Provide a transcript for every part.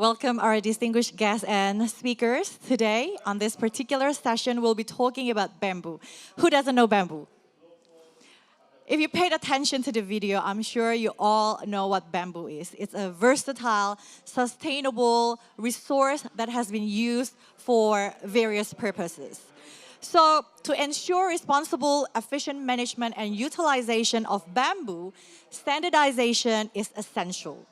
Welcome our distinguished guests and speakers. Today, on this particular session, we'll be talking about bamboo. Who doesn't know bamboo? If you paid attention to the video, I'm sure you all know what bamboo is. It's a versatile, sustainable resource that has been used for various purposes. So to ensure responsible, efficient management and utilization of bamboo, standardization is essential.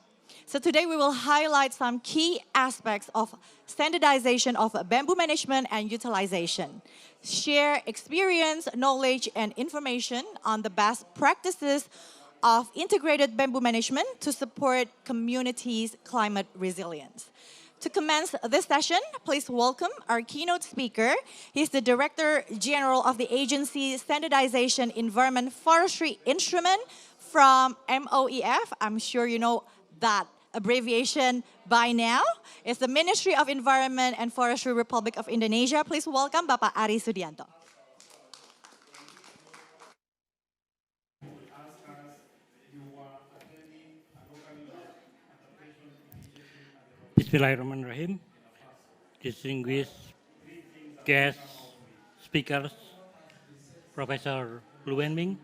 So today we will highlight some key aspects of standardization of bamboo management and utilization, share experience, knowledge, and information on the best practices of integrated bamboo management to support communities' climate resilience. To commence this session, please welcome our keynote speaker. He's the Director General of the agency Standardization Environment Forestry Instrument from MOEF. I'm sure you know that abbreviation by now. It's the Ministry of Environment and Forestry Republic of Indonesia. Please welcome Bapak Ari Sudianto. Bismillahirrahmanirrahim. Distinguished guests, speakers, Professor Lu Wenming,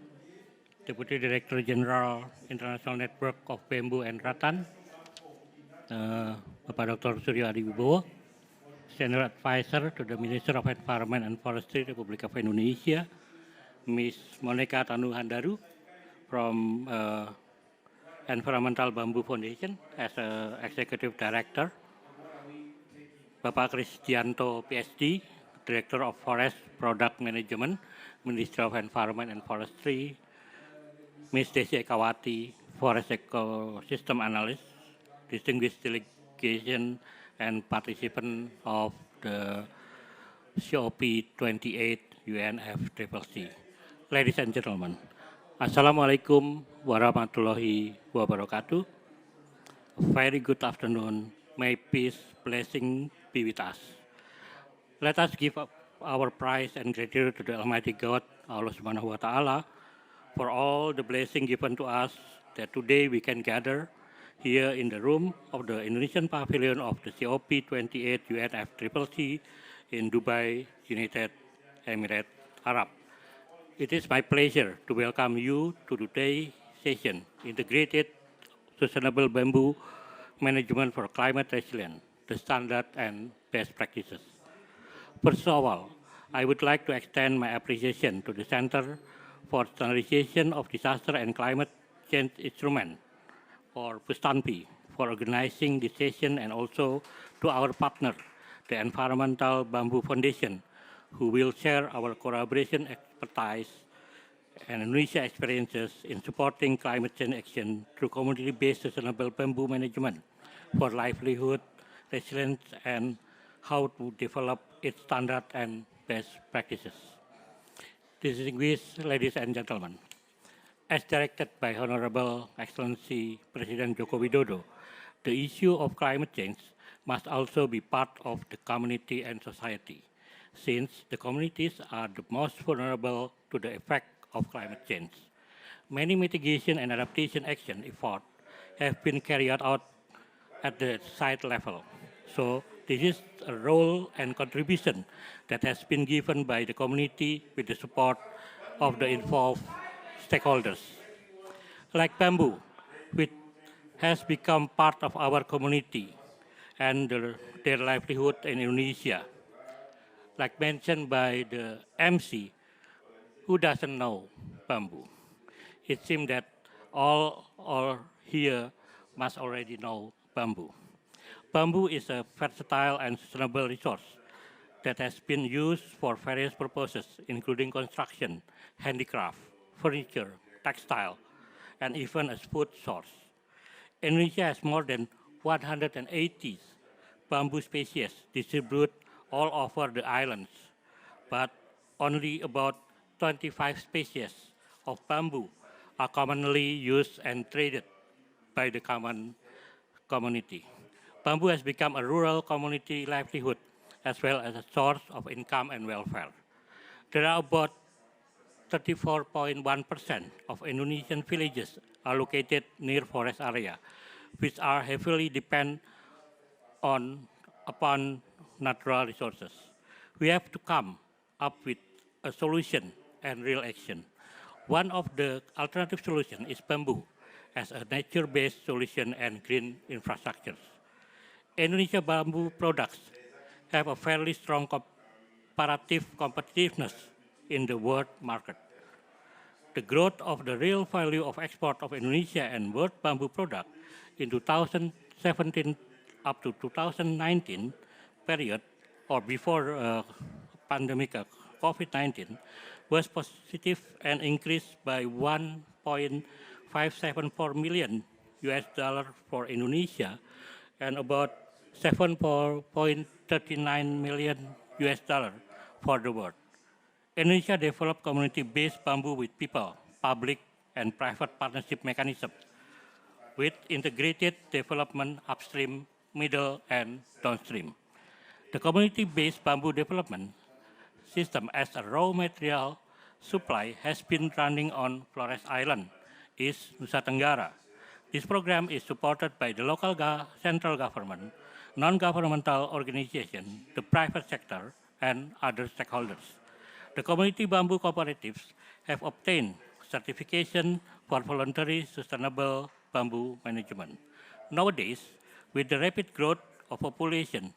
Deputy Director General International Network of Bamboo and Rattan, Bapak Dr. Suryo Adi Wibowo, Senior Advisor to the Minister of Environment and Forestry Republic of Indonesia, Ms. Monica Tanu Handaru from Environmental Bamboo Foundation as Executive Director, Bapak Kristianto PhD, Director of Forest Product Management, Ministry of Environment and Forestry, Ms. Desi Ekawati, Forest Ecosystem Analyst, distinguished delegation and participant of the COP28 UNFCCC. Ladies and gentlemen, Assalamualaikum warahmatullahi wabarakatuh. Very good afternoon. May peace, blessing be with us. Let us give up our praise and gratitude to the Almighty God, Allah Subhanahu wa Ta'ala, for all the blessing given to us that today we can gather here in the room of the Indonesian Pavilion of the COP28 UNFCCC in Dubai, United Emirates Arab. It is my pleasure to welcome you to today's session, Integrated Sustainable Bamboo Management for Climate Resilience, the Standard and Best Practices. First of all, I would like to extend my appreciation to the Center for Standardization of Disaster and Climate Change Instrument, or PUSTANPI, for organizing this session, and also to our partner, the Environmental Bamboo Foundation, who will share our collaboration expertise and Indonesia experiences in supporting climate change action through community-based sustainable bamboo management for livelihood, resilience, and how to develop its standard and best practices. Distinguished ladies and gentlemen, as directed by Honorable Excellency President Joko Widodo, the issue of climate change must also be part of the community and society, since the communities are the most vulnerable to the effect of climate change. Many mitigation and adaptation action efforts have been carried out at the site level. So this is a role and contribution that has been given by the community with the support of the involved stakeholders. Like bamboo, which has become part of our community and their livelihood in Indonesia. Like mentioned by the MC, who doesn't know bamboo? It seems that all here must already know bamboo. Bamboo is a versatile and sustainable resource that has been used for various purposes, including construction, handicraft, furniture, textile, and even as food source. Indonesia has more than 180 bamboo species distributed all over the islands, but only about 25 species of bamboo are commonly used and traded by the common community. Bamboo has become a rural community livelihood as well as a source of income and welfare. There are about 34.1% of Indonesian villages are located near forest area, which are heavily dependent on upon natural resources. We have to come up with a solution and real action. One of the alternative solutions is bamboo as a nature-based solution and green infrastructures. Indonesia bamboo products have a fairly strong comparative competitiveness in the world market. The growth of the real value of export of Indonesia and world bamboo product in 2017 up to 2019 period or before pandemic COVID-19 was positive and increased by 1.574 million US dollar for Indonesia and about 7.39 million US dollar for the world. Indonesia developed community-based bamboo with people, public, and private partnership mechanisms with integrated development upstream, middle, and downstream. The community-based bamboo development system as a raw material supply has been running on Flores Island, East Nusa Tenggara. This program is supported by the local central government, non-governmental organizations, the private sector, and other stakeholders. The community bamboo cooperatives have obtained certification for voluntary sustainable bamboo management. Nowadays, with the rapid growth of population,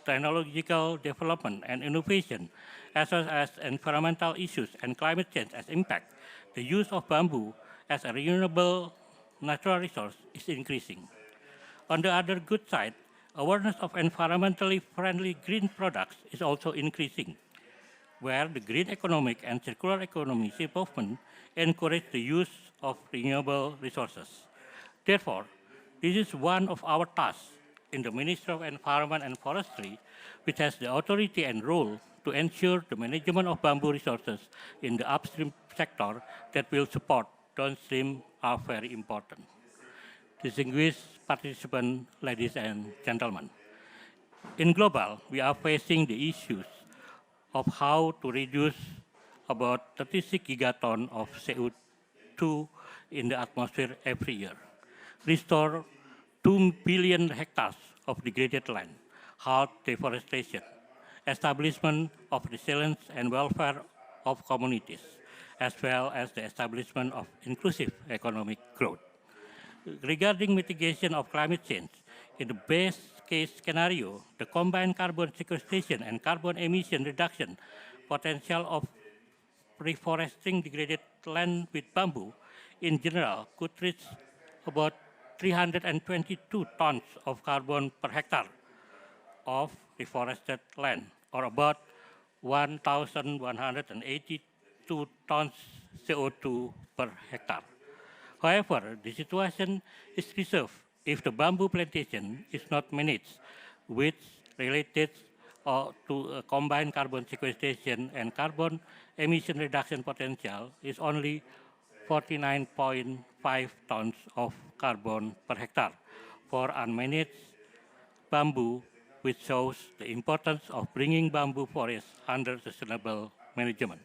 technological development and innovation, as well as environmental issues and climate change as impact, the use of bamboo as a renewable natural resource is increasing. On the other good side, awareness of environmentally friendly green products is also increasing, where the green economic and circular economy movement encourage the use of renewable resources. Therefore, this is one of our tasks in the Ministry of Environment and Forestry, which has the authority and role to ensure the management of bamboo resources in the upstream sector that will support downstream are very important. Distinguished participants, ladies and gentlemen, in global, we are facing the issues of how to reduce about 36 gigaton of CO2 in the atmosphere every year, restore 2 billion hectares of degraded land, halt deforestation, establishment of resilience and welfare of communities, as well as the establishment of inclusive economic growth. Regarding mitigation of climate change, in the best case scenario, the combined carbon sequestration and carbon emission reduction potential of reforesting degraded land with bamboo in general could reach about 322 tons of carbon per hectare of reforested land, or about 1,182 tons CO2 per hectare. However, the situation is preserved if the bamboo plantation is not managed, which related to combined carbon sequestration and carbon emission reduction potential is only 49.5 tons of carbon per hectare for unmanaged bamboo, which shows the importance of bringing bamboo forests under sustainable management.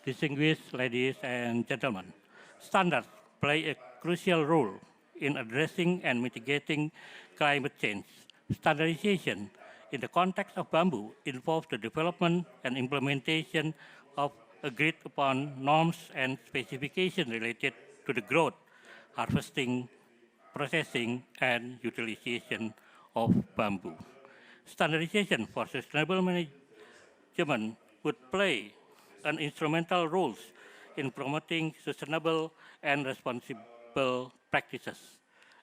Distinguished ladies and gentlemen, standards play a crucial role in addressing and mitigating climate change. Standardization in the context of bamboo involves the development and implementation of agreed upon norms and specifications related to the growth, harvesting, processing, and utilization of bamboo. Standardization for sustainable management would play an instrumental role in promoting sustainable and responsible practices,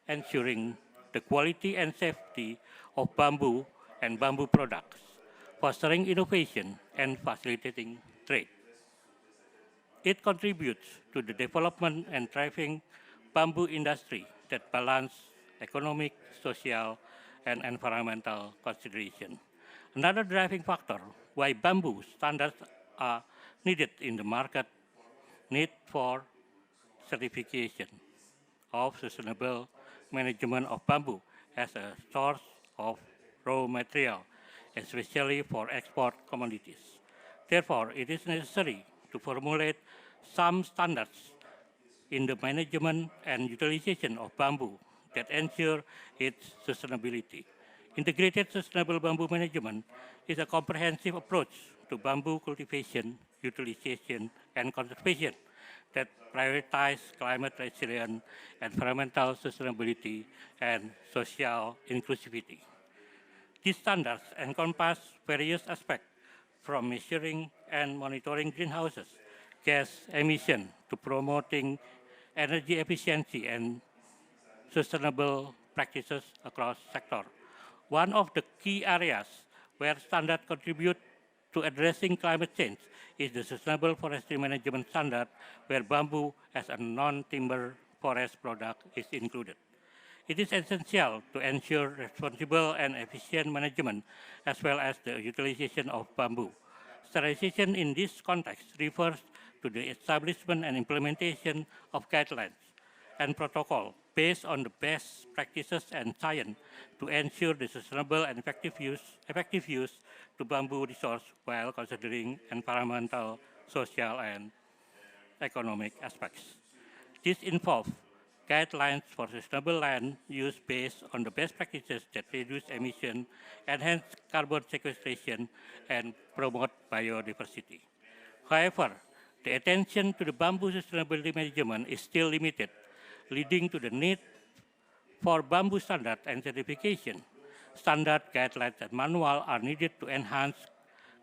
ensuring the quality and safety of bamboo and bamboo products, fostering innovation and facilitating trade. It contributes to the development and thriving bamboo industry that balance economic, social, and environmental consideration. Another driving factor why bamboo standards are needed in the market need for certification of sustainable management of bamboo as a source of raw material, especially for export commodities. Therefore, it is necessary to formulate some standards in the management and utilization of bamboo that ensure its sustainability. Integrated sustainable bamboo management is a comprehensive approach to bamboo cultivation, utilization, and conservation that prioritize climate resilience, environmental sustainability, and social inclusivity. These standards encompass various aspects, from measuring and monitoring greenhouses gas emission to promoting energy efficiency and sustainable practices across sectors. One of the key areas where standards contribute to addressing climate change is the Sustainable Forestry Management Standard, where bamboo as a non-timber forest product is included. It is essential to ensure responsible and efficient management as well as the utilization of bamboo. Standardization in this context refers to the establishment and implementation of guidelines and protocol based on the best practices and science to ensure the sustainable and effective use to bamboo resource while considering environmental, social, and economic aspects. This involves guidelines for sustainable land use based on the best practices that reduce emission, enhance carbon sequestration, and promote biodiversity. However, the attention to the bamboo sustainability management is still limited, leading to the need for bamboo standard and certification. Standard guidelines and manual are needed to enhance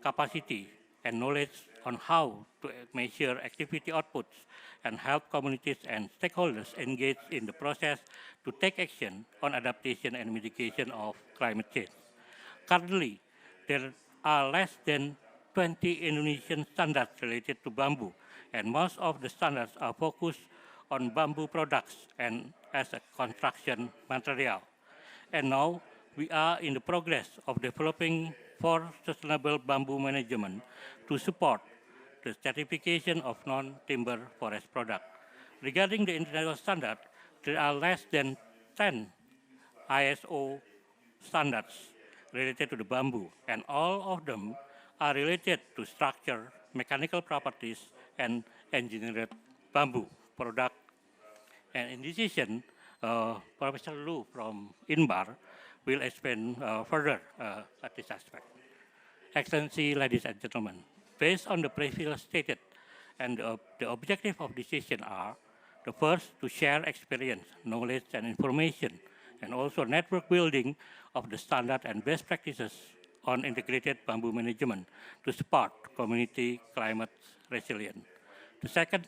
capacity and knowledge on how to measure activity outputs and help communities and stakeholders engage in the process to take action on adaptation and mitigation of climate change. Currently, there are less than 20 Indonesian standards related to bamboo, and most of the standards are focused on bamboo products and as a construction material. And now we are in the progress of developing for sustainable bamboo management to support the certification of non-timber forest products. Regarding the international standard, there are less than 10 ISO standards related to the bamboo, and all of them are related to structure, mechanical properties, and engineered bamboo product. And in this session, Professor Lu from INBAR will explain further at this aspect. Excellency, ladies and gentlemen, based on the previously stated, and the objective of this session are the first, to share experience, knowledge, and information, and also network building of the standard and best practices on integrated bamboo management to support community climate resilience. The second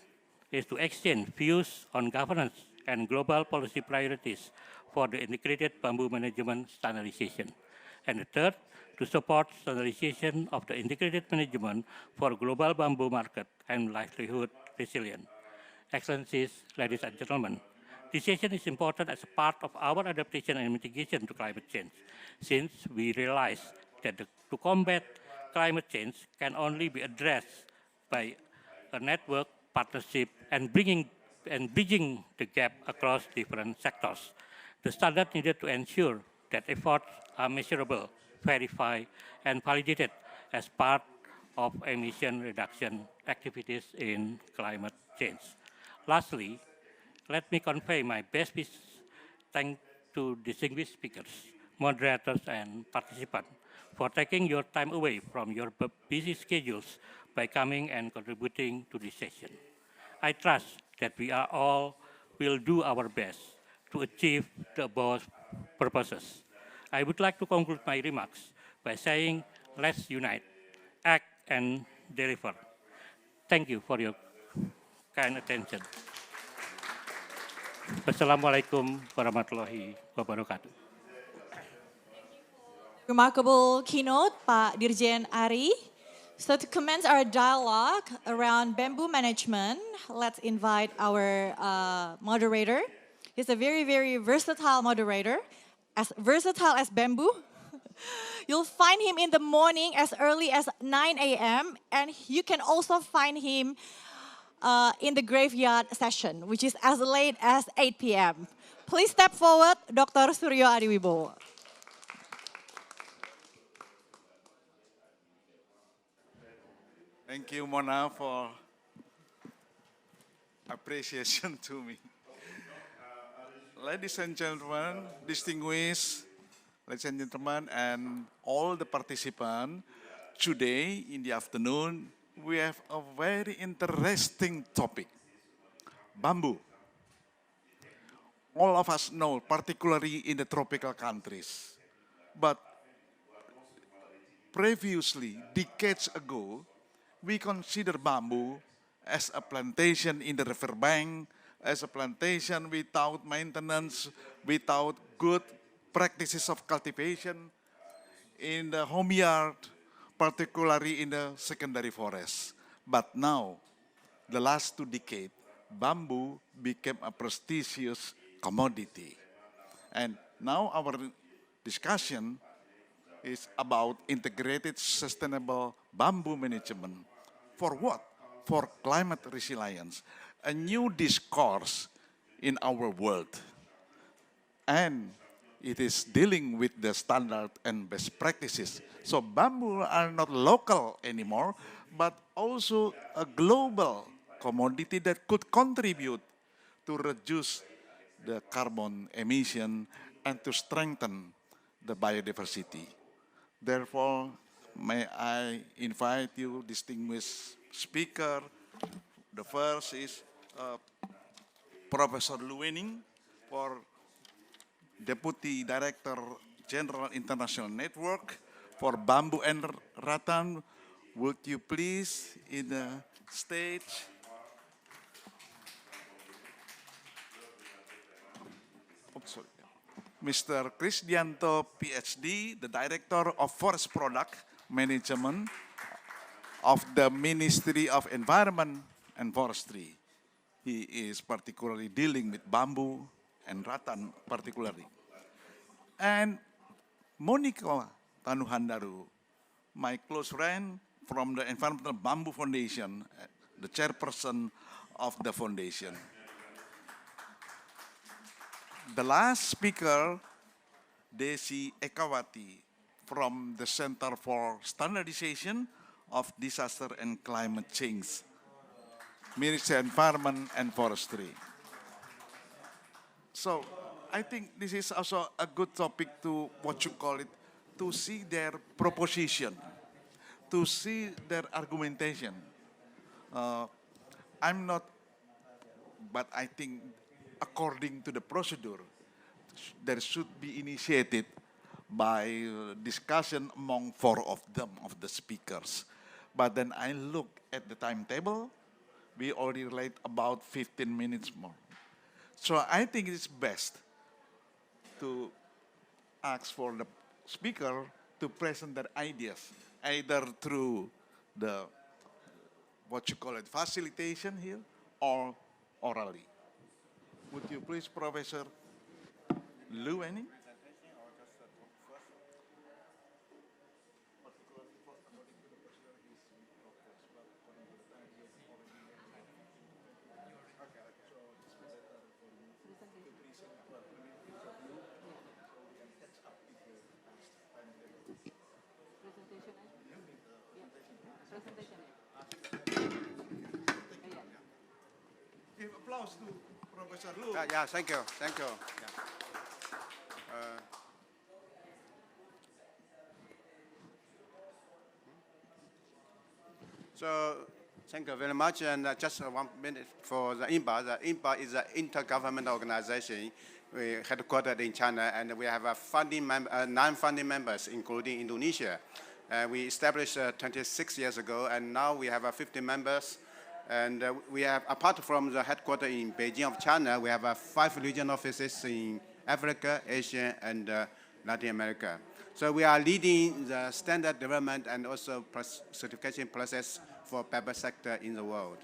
is to exchange views on governance and global policy priorities for the integrated bamboo management standardization. And the third, to support standardization of the integrated management for global bamboo market and livelihood resilience. Excellencies, ladies and gentlemen, this session is important as a part of our adaptation and mitigation to climate change, since we realize that to combat climate change can only be addressed by a network partnership and bridging the gap across different sectors. The standard needed to ensure that efforts are measurable, verified, and validated as part of emission reduction activities in climate change. Lastly, let me convey my best thanks to distinguished speakers, moderators, and participants for taking your time away from your busy schedules by coming and contributing to this session. I trust that we are all will do our best to achieve the above purposes. I would like to conclude my remarks by saying, let's unite, act, and deliver. Thank you for your kind attention. Wassalamualaikum warahmatullahi wabarakatuh. Remarkable keynote, Pak Dirjen Ari. So to commence our dialogue around bamboo management, let's invite our moderator. He's a very, very versatile moderator, as versatile as bamboo. You'll find him in the morning as early as 9 a.m. and you can also find him in the graveyard session, which is as late as 8 p.m. Please step forward, Dr. Suryo Adiwibowo. Thank you, Mona, for appreciation to me. Ladies and gentlemen, distinguished ladies and gentlemen, and all the participants. Today, in the afternoon, we have a very interesting topic, bamboo. All of us know, particularly in the tropical countries. But previously, decades ago, we consider bamboo as a plantation in the riverbank, as a plantation without maintenance, without good practices of cultivation in the home yard, particularly in the secondary forest. But now, the last 2 decades, bamboo became a prestigious commodity. And now our discussion is about integrated sustainable bamboo management. For what? For climate resilience, a new discourse in our world. And it is dealing with the standard and best practices. So bamboo are not local anymore, but also a global commodity that could contribute to reduce the carbon emission and to strengthen the biodiversity. Therefore, may I invite you, distinguished speaker. The first is Professor Luwening, for Deputy Director General International Network for Bamboo and Rattan. Would you please in the stage? Oh, sorry. Mr. Krisdianto, PhD, the Director of Forest Product Management of the Ministry of Environment and Forestry. He is particularly dealing with bamboo and rattan particularly. And Monica Tanuhandaru, my close friend from the Environmental Bamboo Foundation, the chairperson of the foundation. The last speaker, Desi Ekawati, from the Center for Standardization of Disaster and Climate Change, Ministry of Environment and Forestry. So I think this is also a good topic to, what you call it, to see their proposition, to see their argumentation. I'm not, but I think according to the procedure, there should be initiated by discussion among 4 of them, of the speakers. But then I look at the timetable, we already late about 15 minutes more. So I think it's best to ask for the speaker to present their ideas, either through the, what you call it, facilitation here, or orally. Would you please, Professor Lu Enning? Give applause to Professor Lu. Yeah, thank you, thank you. So, thank you very much. And just 1 minute for the INBA. The INBA is an intergovernmental organization headquartered in China, and we have 9 founding members, including Indonesia. We established 26 years ago, and now we have 50 members. And we have, apart from the headquarters in Beijing of China, we have 5 regional offices in Africa, Asia, and Latin America. So we are leading the standard development and also certification process for paper sector in the world.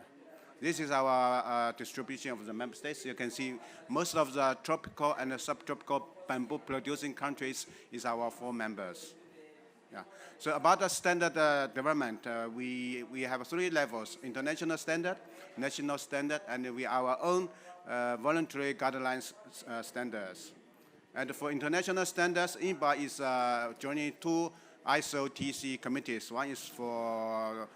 This is our distribution of the member states. You can see most of the tropical and subtropical bamboo producing countries is our 4 members. Yeah. So about the standard development, we have 3 levels: international standard, national standard, and our own voluntary guidelines standards. And for international standards, INBA is joining 2 ISO TC committees. One is for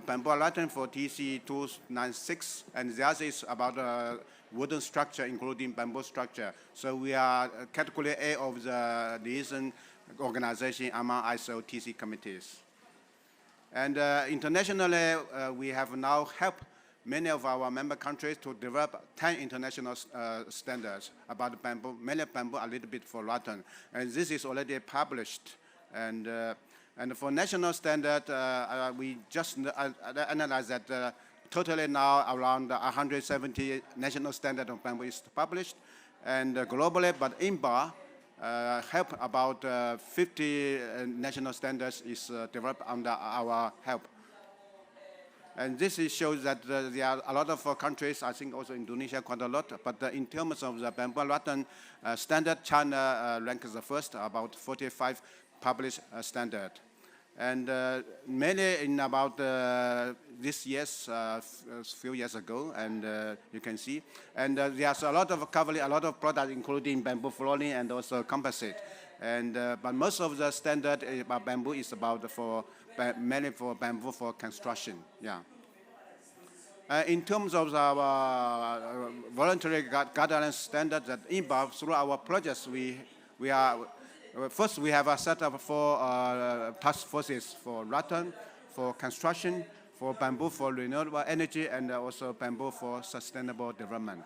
bamboo rattan for TC 296, and the other is about wooden structure, including bamboo structure. So we are category A of the liaison organization among ISO/TC committees. And internationally, we have now helped many of our member countries to develop 10 international standards about bamboo, many bamboo, a little bit for rattan. And this is already published. And for national standard, we just analyzed that totally now around 170 national standard of bamboo is published. And globally, but INBA help about 50 national standards is developed under our help. And this shows that there are a lot of countries, I think also Indonesia quite a lot, but in terms of the bamboo rattan standard, China ranks the first, about 45 published standard. And mainly in about this year's, few years ago, and you can see. And there's a lot of covering, a lot of products, including bamboo flooring and also composite. And, but most of the standard about bamboo is about mainly for bamboo for construction, yeah. In terms of our voluntary guidelines standards that involve through our projects, we are first we have a setup for task forces for rattan, for construction, for bamboo for renewable energy, and also bamboo for sustainable development.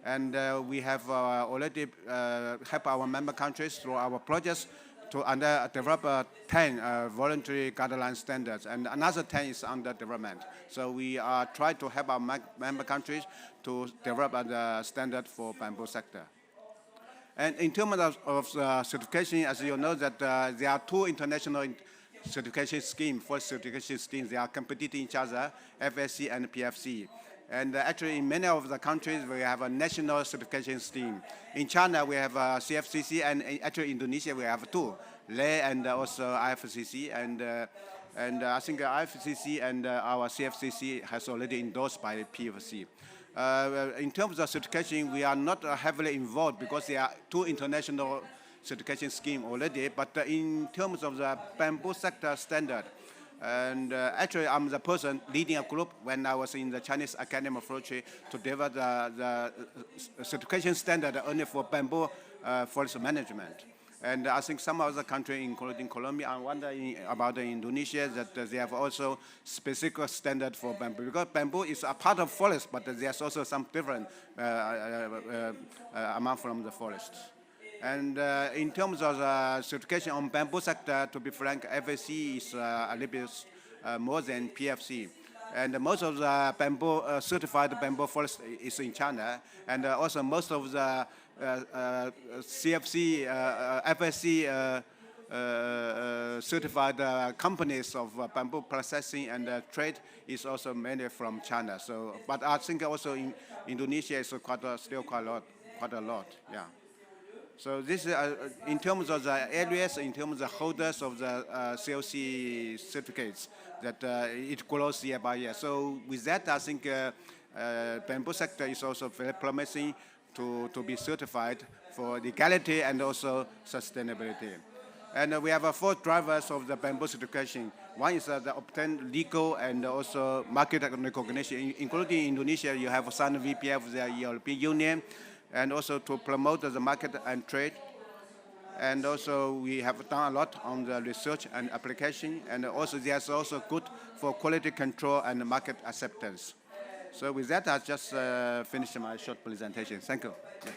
And we have already helped our member countries through our projects to develop 10 voluntary guideline standards, and another 10 is under development. So we are trying to help our member countries to develop the standard for bamboo sector. And in terms of certification, as you know, that there are two international certification schemes, first certification schemes. They are competing each other, FSC and PFC. And actually, in many of the countries, we have a national certification scheme. In China, we have CFCC, and actually Indonesia, we have two, LE and also IFCC. And I think IFCC and our CFCC has already endorsed by PFC. In terms of certification, we are not heavily involved because there are two international certification schemes already. But in terms of the bamboo sector standard, and actually, I'm the person leading a group when I was in the Chinese Academy of Forestry to develop the certification standard only for bamboo forest management. And I think some other countries, including Colombia, I'm wondering about Indonesia, that they have also specific standard for bamboo. Because bamboo is a part of forest, but there's also some different amount from the forest. And in terms of the certification on bamboo sector, to be frank, FSC is a little bit more than PFC. And most of the bamboo, certified bamboo forest is in China. And also most of the CFC, FSC certified companies of bamboo processing and trade is also mainly from China. So, but I think also in Indonesia is still quite a lot, yeah. So this is in terms of the areas, in terms of the holders of the COC certificates, that it grows year by year. So with that, I think bamboo sector is also very promising to be certified for legality and also sustainability. And we have 4 drivers of the bamboo certification. One is the obtain legal and also market recognition. Including Indonesia, you have signed VPF, the European Union, and also to promote the market and trade. And also we have done a lot on the research and application, and also there's also good for quality control and market acceptance. So with that, I just finished my short presentation. Thank you. Yeah.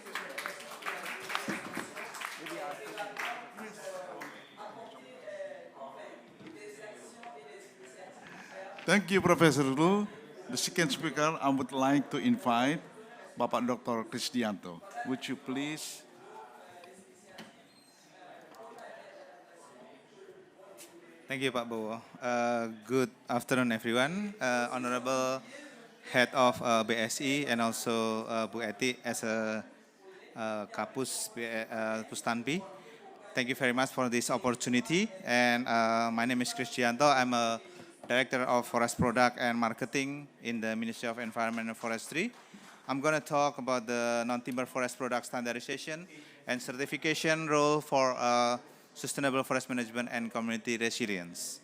Thank you, Professor Lu. The second speaker, I would like to invite Bapak Dr. Kristianto. Would you please? Thank you, Pak Bowo. Good afternoon, everyone. Honorable Head of BSI and also Bu Eti as a Kapus Pustanpi. Thank you very much for this opportunity. And my name is Kristianto. I'm a Director of Forest Product and Marketing in the Ministry of Environment and Forestry. I'm going to talk about the non-timber forest product standardization and certification role for sustainable forest management and community resilience.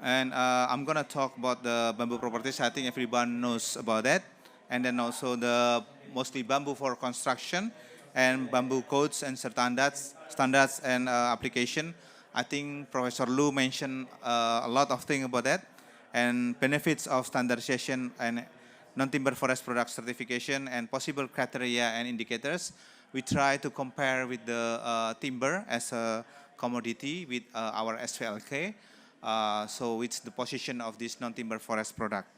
And I'm going to talk about the bamboo properties. I think everyone knows about that. And then also the mostly bamboo for construction and bamboo codes and standards and application. I think Professor Lu mentioned a lot of things about that, and benefits of standardization and non-timber forest product certification and possible criteria and indicators. We try to compare with the timber as a commodity with our SVLK. So it's the position of this non-timber forest product.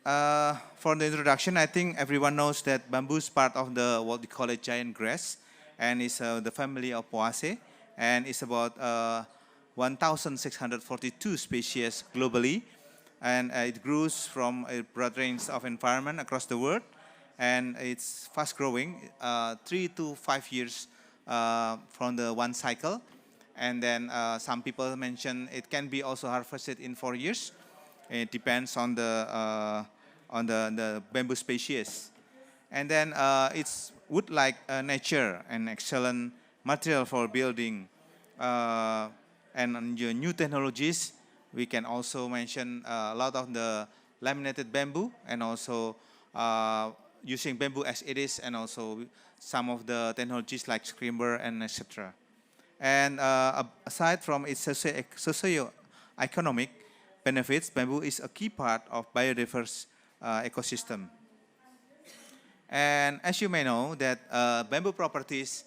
For the introduction, I think everyone knows that bamboo is part of the what we call a giant grass, and is the family of Poaceae, and it's about 1,642 species globally, and it grows from a broad range of environment across the world, and it's fast growing, 3 to 5 years from the one cycle, and then some people mention it can be also harvested in 4 years. It depends on the bamboo species. And then it's wood-like nature and excellent material for building. And on the new technologies, we can also mention a lot of the laminated bamboo, and also using bamboo as it is, and also some of the technologies like scrimber and etc. And aside from its socio-economic benefits, bamboo is a key part of biodiverse ecosystem. And as you may know, that bamboo properties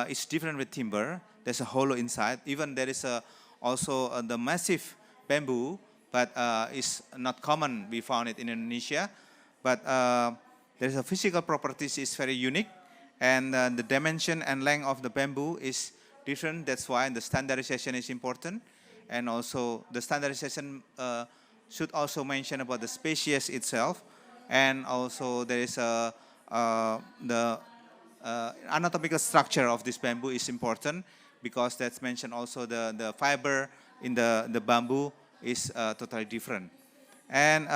is different with timber. There's a hollow inside. Even there is also the massive bamboo, but it's not common. We found it in Indonesia. But there's a physical properties is very unique, and the dimension and length of the bamboo is different. That's why the standardization is important. And also the standardization should also mention about the species itself, and also there is the anatomical structure of this bamboo is important, because that's mentioned also the fiber in the bamboo is totally different. And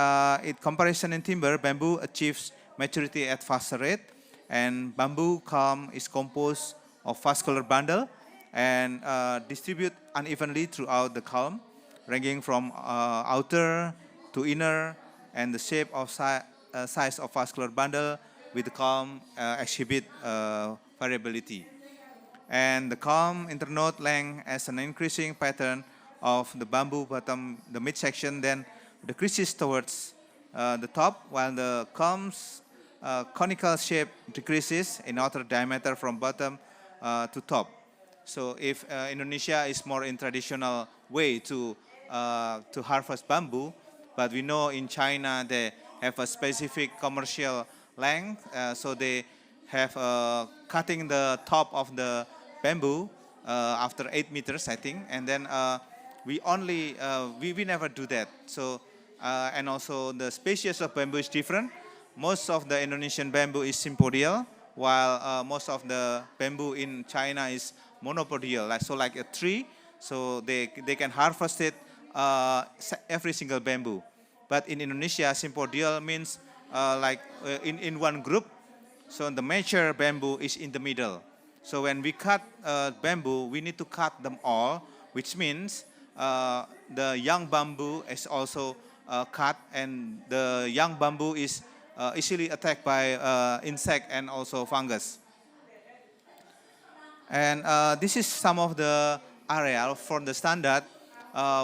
in comparison in timber, bamboo achieves maturity at faster rate, and bamboo culm is composed of vascular bundle and distribute unevenly throughout the culm, ranging from outer to inner, and the shape of size of vascular bundle with the culm exhibit variability. And the culm internode length has an increasing pattern of the bamboo bottom, the midsection, then decreases towards the top, while the culm's conical shape decreases in outer diameter from bottom to top. So if Indonesia is more in traditional way to harvest bamboo, but we know in China they have a specific commercial length, so they have cutting the top of the bamboo after 8 meters, I think, and then we never do that. So and also the species of bamboo is different. Most of the Indonesian bamboo is sympodial, while most of the bamboo in China is monopodial, like a tree. So they can harvest it every single bamboo. But in Indonesia, sympodial means in one group. So the mature bamboo is in the middle. So when we cut bamboo, we need to cut them all, which means the young bamboo is also cut, and the young bamboo is easily attacked by insect and also fungus. And this is some of the area for the standard.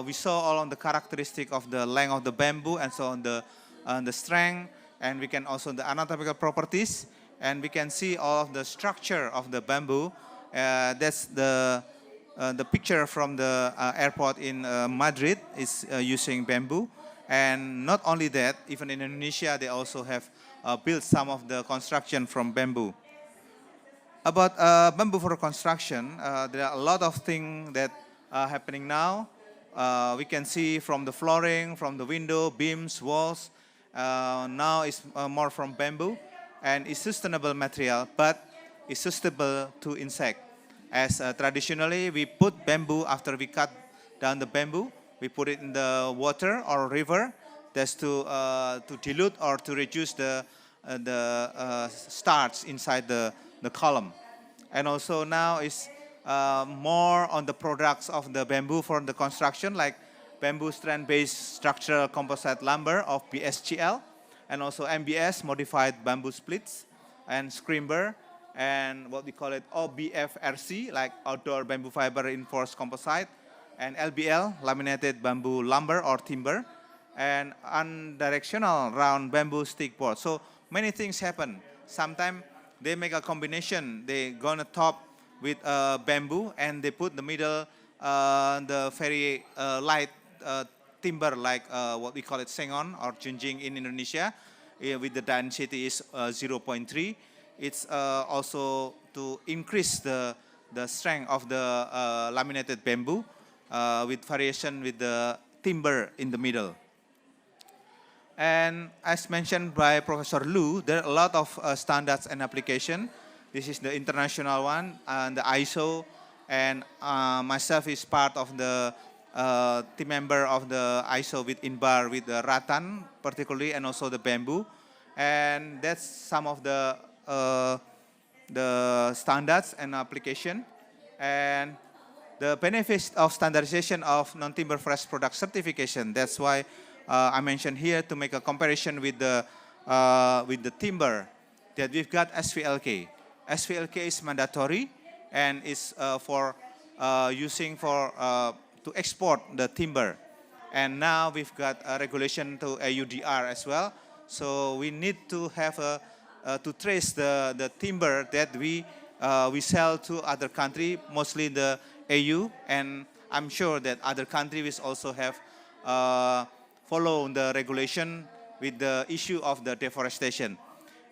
We saw all on the characteristic of the length of the bamboo, and so on the strength, and we can also the anatomical properties, and we can see all of the structure of the bamboo. That's the picture from the airport in Madrid is using bamboo. And not only that, even in Indonesia, they also have built some of the construction from bamboo. About bamboo for construction, there are a lot of things that are happening now. We can see from the flooring, from the window, beams, walls. Now it's more from bamboo, and it's sustainable material, but it's susceptible to insect. As traditionally, we put bamboo after we cut down the bamboo. We put it in the water or river. That's to dilute or to reduce the starch inside the column. And also now it's more on the products of the bamboo for the construction, like bamboo strand-based structural composite lumber of BSGL, and also MBS, modified bamboo splits. and scrimber, and what we call it OBFRC, like outdoor bamboo fiber reinforced composite, and LBL, laminated bamboo lumber or timber, and unidirectional round bamboo stick board. So many things happen. Sometimes they make a combination. They go on the top with bamboo, and they put the middle the very light timber, like what we call it sengon or junjing in Indonesia, with the density is 0.3. It's also to increase the strength of the laminated bamboo with variation with the timber in the middle. And as mentioned by Professor Lu, there are a lot of standards and application. This is the international one, and the ISO, and myself is part of the team member of the ISO with INBAR, with the rattan particularly, and also the bamboo. And that's some of the standards and application. And the benefits of standardization of non-timber forest product certification. That's why I mentioned here to make a comparison with the timber, that we've got SVLK. SVLK is mandatory and is for using for to export the timber. And now we've got a regulation to AUDR as well. So we need to have to trace the timber that we sell to other country, mostly the AU, and I'm sure that other countries also have follow the regulation with the issue of the deforestation.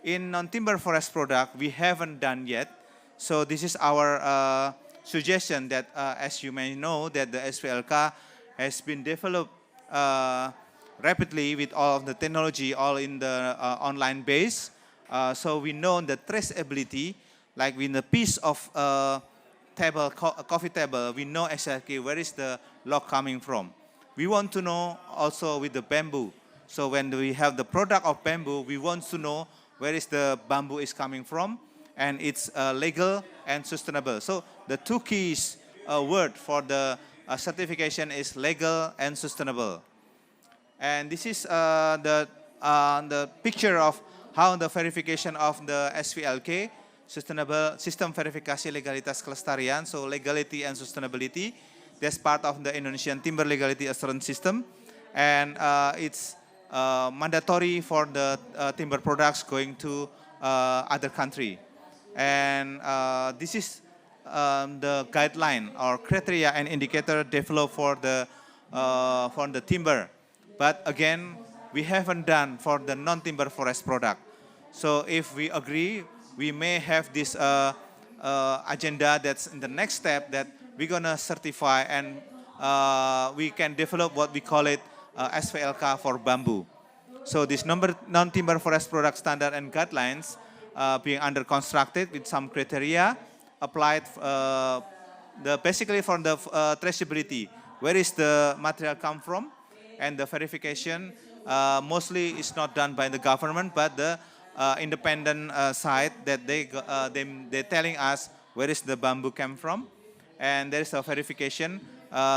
In non-timber forest product, we haven't done yet. So this is our suggestion that, as you may know, that the SVLK has been developed rapidly with all of the technology, all in the online base. So we know the traceability, like in the piece of table, coffee table, we know exactly where is the log coming from. We want to know also with the bamboo. So when we have the product of bamboo, we want to know where is the bamboo is coming from, and it's legal and sustainable. So the two keys word for the certification is legal and sustainable. And this is the picture of how the verification of the SVLK, Sustainable System Verifikasi Legalitas Kelestarian, so legality and sustainability. That's part of the Indonesian Timber Legality Assurance System. And it's mandatory for the timber products going to other country. And this is the guideline or criteria and indicator developed for the timber. But again, we haven't done for the non-timber forest product. So if we agree, we may have this agenda that's in the next step, that we're gonna certify, and we can develop what we call it SVLK for bamboo. So this non-timber forest product standard and guidelines being under constructed with some criteria applied basically for the traceability. Where is the material come from? And the verification mostly is not done by the government, but the independent side that they're telling us where is the bamboo came from. And there is a verification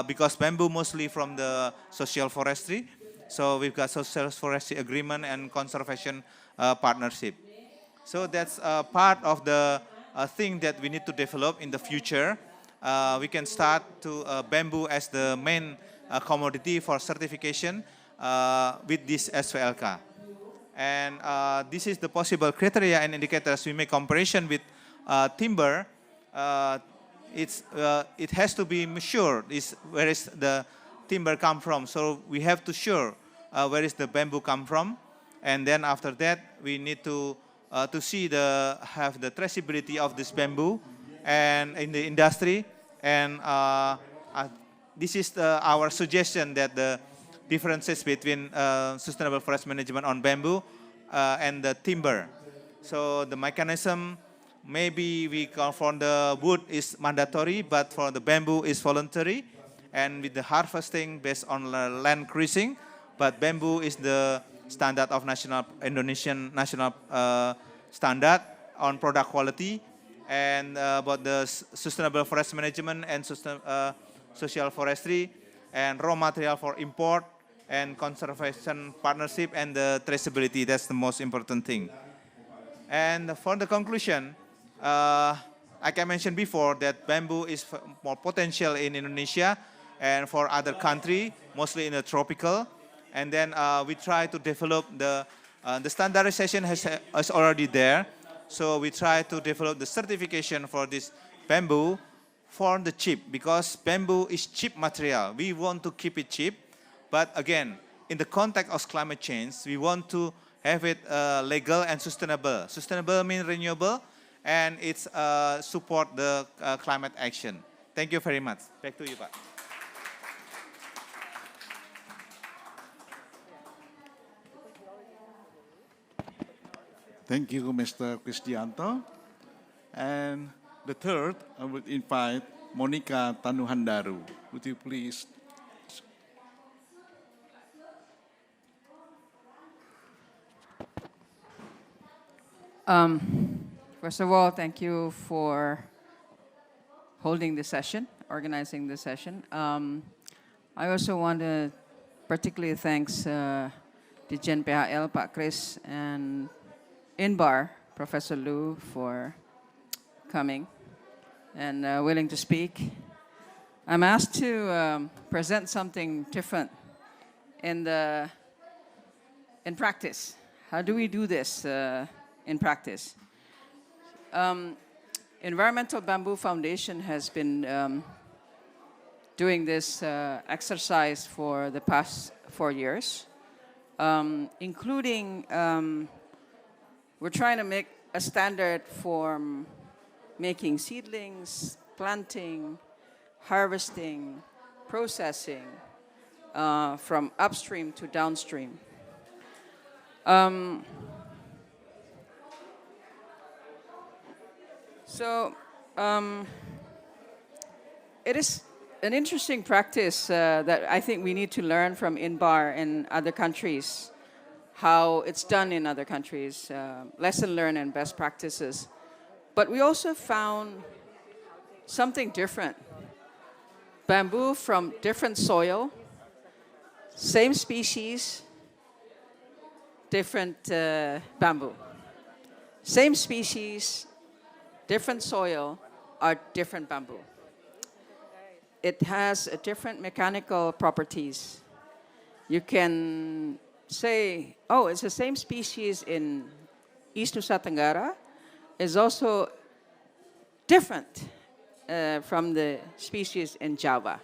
because bamboo mostly from the social forestry. So we've got social forestry agreement and conservation partnership. So that's part of the thing that we need to develop in the future. We can start to bamboo as the main commodity for certification with this SVLK. And this is the possible criteria and indicators. We make comparison with timber. It has to be measured where is the timber come from. So we have to sure where is the bamboo come from, and then after that we need to see have the traceability of this bamboo and in the industry. And this is our suggestion, that the differences between sustainable forest management on bamboo and the timber. So the mechanism, maybe we call for the wood is mandatory, but for the bamboo is voluntary, and with the harvesting based on land creasing, but bamboo is the standard of Indonesian national standard on product quality. And about the sustainable forest management and social forestry, and raw material for import, and conservation partnership, and the traceability. That's the most important thing. And for the conclusion, like I mentioned before, that bamboo is more potential in Indonesia and for other country, mostly in the tropical. And then we try to develop the standardization is already there. So we try to develop the certification for this bamboo for the cheap, because bamboo is cheap material. We want to keep it cheap. But again, in the context of climate change, we want to have it legal and sustainable. Sustainable means renewable, and it's support the climate action. Thank you very much. Back to you, Pak. Thank you, Mr. Krisdianto. And the third, I would invite Monica Tanuhandaru. Would you please? First of all, thank you for holding this session, organizing this session. I also want to particularly thanks Dijen PHL, Pak Kris, and INBAR, Professor Lu, for coming and willing to speak. I'm asked to present something different in practice. How do we do this in practice? Environmental Bamboo Foundation has been doing this exercise for the past 4 years, including we're trying to make a standard for making seedlings, planting, harvesting, processing from upstream to downstream. It is an interesting practice that I think we need to learn from INBAR and other countries, how it's done in other countries, lesson learned and best practices. But we also found something different. Bamboo from different soil, same species, different bamboo. Same species, different soil, are different bamboo. It has different mechanical properties. You can say, oh, it's the same species in East Nusa Tenggara. It's also different from the species in Java.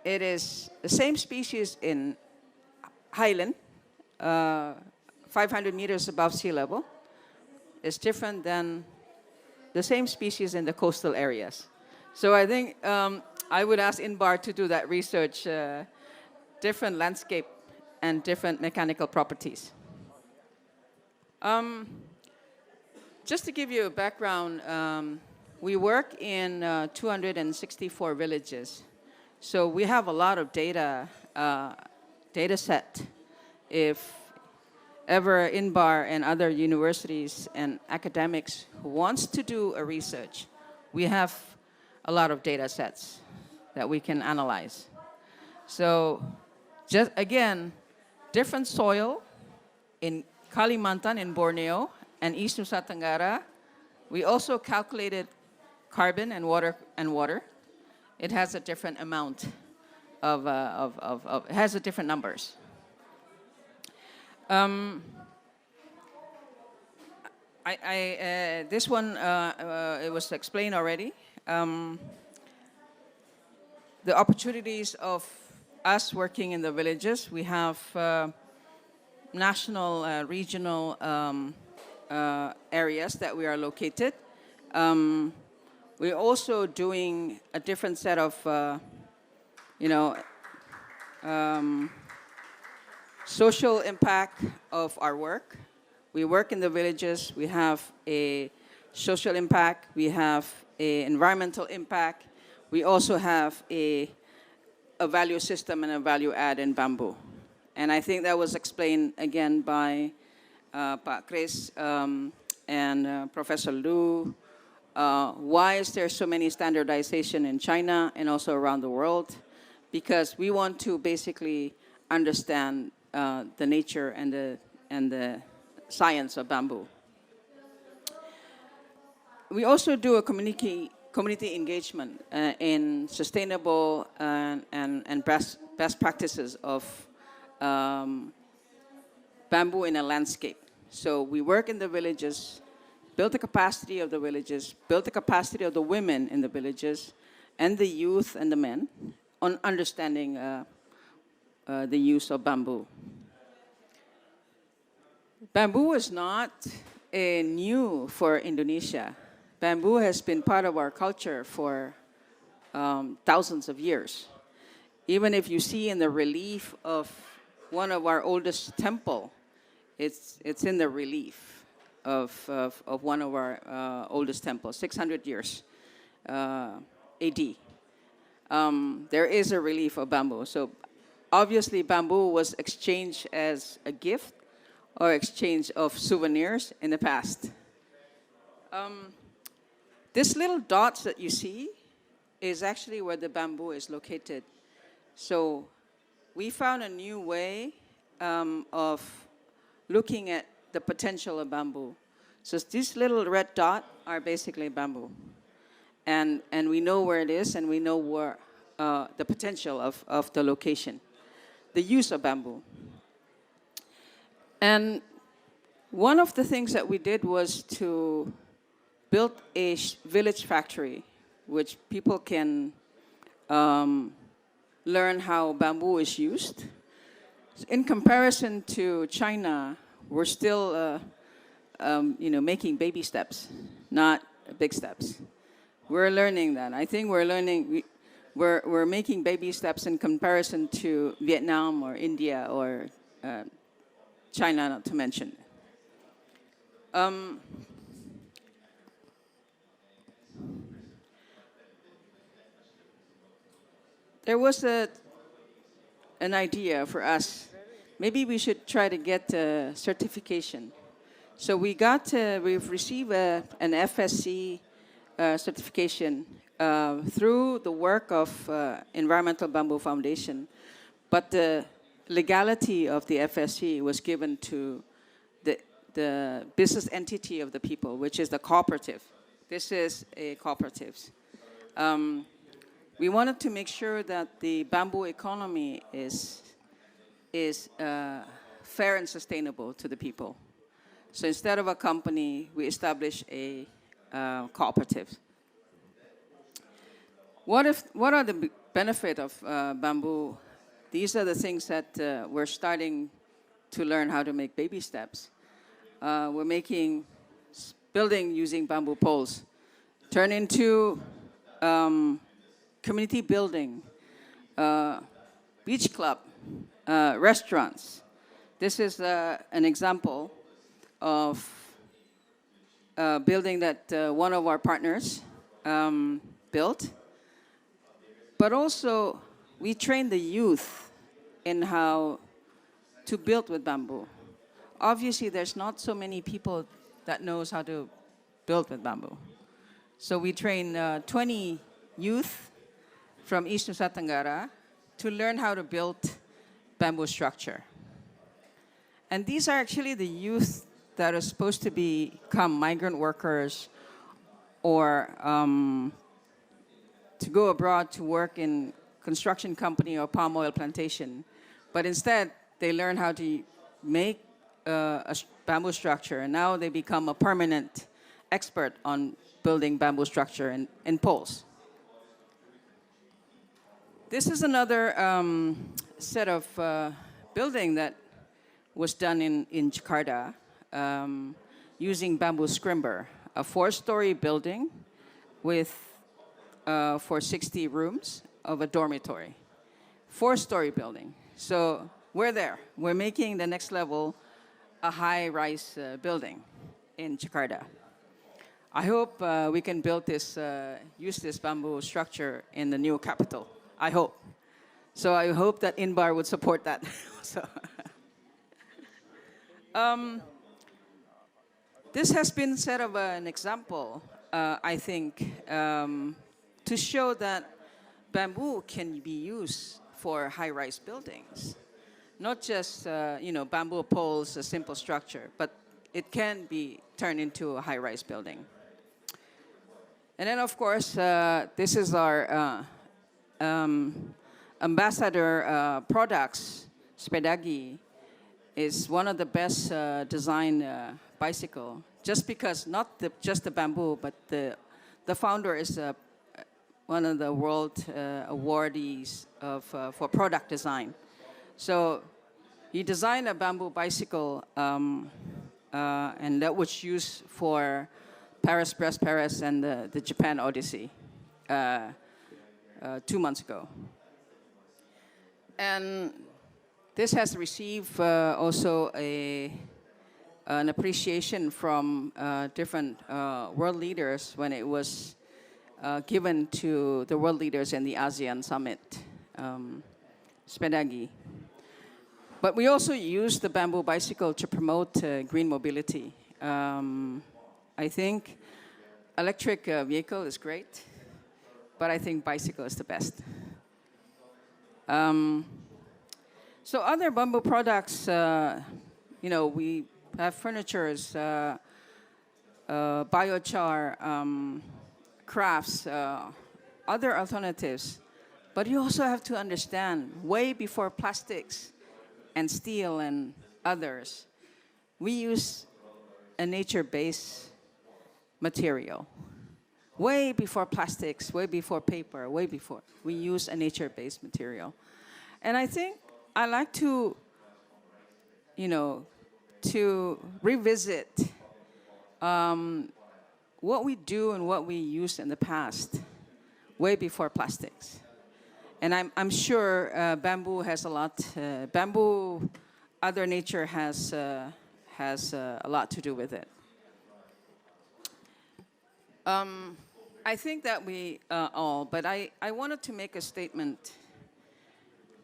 It is the same species in highland, 500 meters above sea level. It's different than the same species in the coastal areas. So I think I would ask INBAR to do that research, different landscape and different mechanical properties. Just to give you a background, we work in 264 villages. So we have a lot of data set. If ever INBAR and other universities and academics who wants to do a research, we have a lot of data sets that we can analyze. So just again, different soil in Kalimantan in Borneo and East Nusa Tenggara. We also calculated carbon and water. It has a different amount it has a different numbers. This one, it was explained already. The opportunities of us working in the villages, we have national, regional areas that we are located. We're also doing a different set of, social impact of our work. We work in the villages. We have a social impact. We have an environmental impact. We also have a value system and a value add in bamboo. And I think that was explained again by Pak Kris and Professor Lu. Why is there so many standardization in China and also around the world? Because we want to basically understand the nature and science of bamboo. We also do a community engagement in sustainable and best practices of bamboo in a landscape. So we work in the villages, build the capacity of the villages, build the capacity of the women in the villages, and the youth and the men on understanding the use of bamboo. Bamboo is not new for Indonesia. Bamboo has been part of our culture for thousands of years. Even if you see in the relief of one of our oldest temple, it's in the relief of one of our oldest temples, 600 years AD. There is a relief of bamboo. So obviously bamboo was exchanged as a gift or exchange of souvenirs in the past. These little dots that you see is actually where the bamboo is located. So we found a new way of looking at the potential of bamboo. So these little red dots are basically bamboo. And we know where it is, and we know where the potential of the location, the use of bamboo. And one of the things that we did was to build a village factory, which people can learn how bamboo is used. In comparison to China, we're still making baby steps, not big steps. We're learning that. I think we're making baby steps in comparison to Vietnam or India or China, not to mention. There was an idea for us. Maybe we should try to get a certification. So we've received an FSC certification through the work of Environmental Bamboo Foundation, but the legality of the FSC was given to the business entity of the people, which is the cooperative. This is a cooperative. We wanted to make sure that the bamboo economy is fair and sustainable to the people. So instead of a company, we established a cooperative. What are the benefits of bamboo? These are the things that we're starting to learn how to make baby steps. We're making building using bamboo poles, turn into community building, beach club, restaurants. This is an example of a building that one of our partners built. But also, we train the youth in how to build with bamboo. Obviously, there's not so many people that knows how to build with bamboo. So we train 20 youth from East Nusa Tenggara to learn how to build bamboo structure. And these are actually the youth that are supposed to become migrant workers or to go abroad to work in construction company or palm oil plantation. But instead, they learn how to make a bamboo structure, and now they become a permanent expert on building bamboo structure and poles. This is another set of building that was done in Jakarta using bamboo scrimber, a 4-story building with for 60 rooms of a dormitory. 4-story building. So we're there. We're making the next level a high-rise building in Jakarta. I hope we can build this, use this bamboo structure in the new capital. I hope. So I hope that Inbar would support that. So, this has been sort of an example, I think, to show that bamboo can be used for high-rise buildings. Not just, bamboo poles, a simple structure, but it can be turned into a high-rise building. And then, of course, this is our ambassador products. Spedagi is one of the best designed bicycle, just because not just the bamboo, but the founder is one of the world awardees for product design. So he designed a bamboo bicycle, and that was used for Paris-Brest Paris and the Japan Odyssey 2 months ago. And this has received also an appreciation from different world leaders when it was given to the world leaders in the ASEAN Summit, Spedagi. But we also use the bamboo bicycle to promote green mobility. I think electric vehicle is great, but I think bicycle is the best. So other bamboo products, we have furnitures, biochar, crafts, other alternatives. But you also have to understand, way before plastics and steel and others, we use a nature-based material. Way before plastics, way before paper, way before, we use a nature-based material. And I think I like to, to revisit what we do and what we used in the past, way before plastics. And I'm sure bamboo has a lot, other nature has a lot to do with it. I think that we all, but I wanted to make a statement.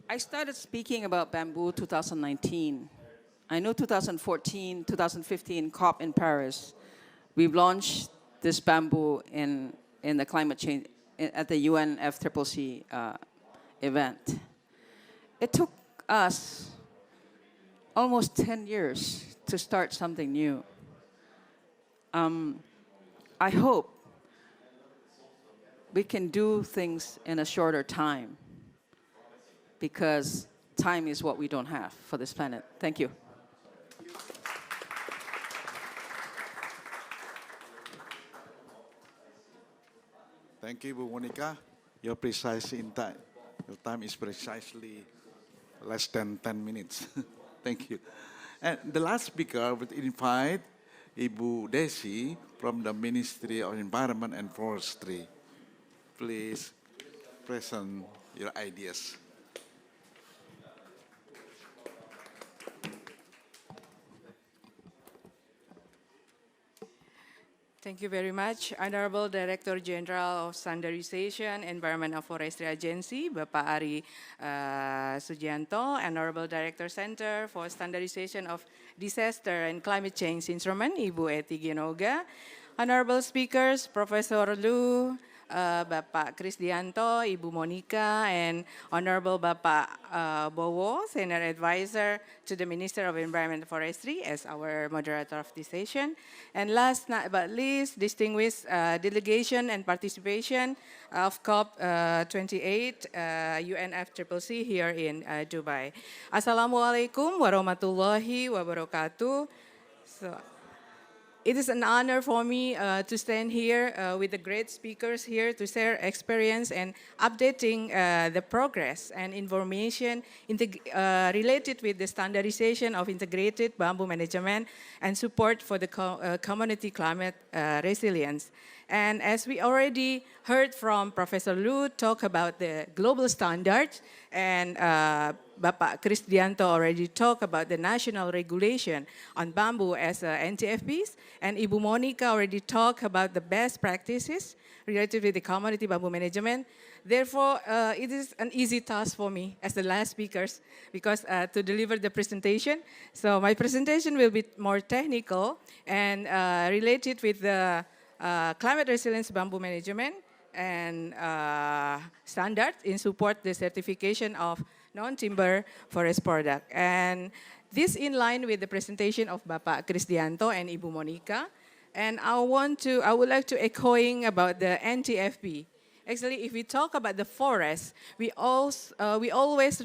I started speaking about bamboo 2019. I know 2014, 2015 COP in Paris, we've launched this bamboo in the climate change, at the UNFCCC event. It took us almost 10 years to start something new. I hope we can do things in a shorter time, because time is what we don't have for this planet. Thank you. Thank you, Bu Monica. Your time is precisely less than 10 minutes. Thank you. And the last speaker would invite Ibu Desi from the Ministry of Environment and Forestry. Please present your ideas. Thank you very much, Honorable Director General of Standardization, Environment and Forestry Agency, Bapak Ari Sugianto, Honorable Director Center for Standardization of Disaster and Climate Change Instrument, Ibu Eti Genoga, Honorable Speakers, Professor Lu, Bapak Krisdianto, Ibu Monica, and Honorable Bapak Bowo, Senior Advisor to the Minister of Environment and Forestry as our moderator of this session. And last but least, distinguished delegation and participation of COP28 UNFCCC here in Dubai. Assalamualaikum warahmatullahi wabarakatuh. So, it is an honor for me to stand here with the great speakers here to share experience and updating the progress and information related with the standardization of integrated bamboo management and support for the community climate resilience. And as we already heard from Professor Lu talk about the global standards, and Bapak Krisdianto already talked about the national regulation on bamboo as NTFBs, and Ibu Monica already talked about the best practices related with the community bamboo management. Therefore, it is an easy task for me as the last speakers because to deliver the presentation. So my presentation will be more technical and related with the climate resilience bamboo management and standard in support the certification of non-timber forest product. And this in line with the presentation of Bapak Krisdianto and Ibu Monica. And I would like to echoing about the NTFP. Actually, if we talk about the forest, we always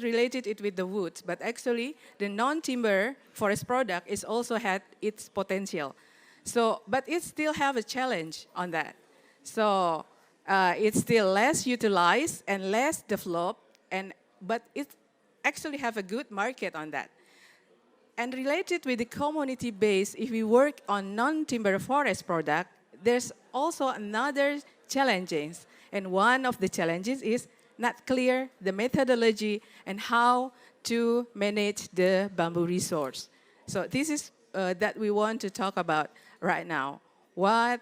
related it with the woods, but actually the non-timber forest product is also had its potential. So, but it still have a challenge on that. So it's still less utilized and less developed, but it actually have a good market on that. And related with the community base, if we work on non-timber forest product, there's also another challenges. And one of the challenges is not clear the methodology and how to manage the bamboo resource. So this is that we want to talk about right now. Why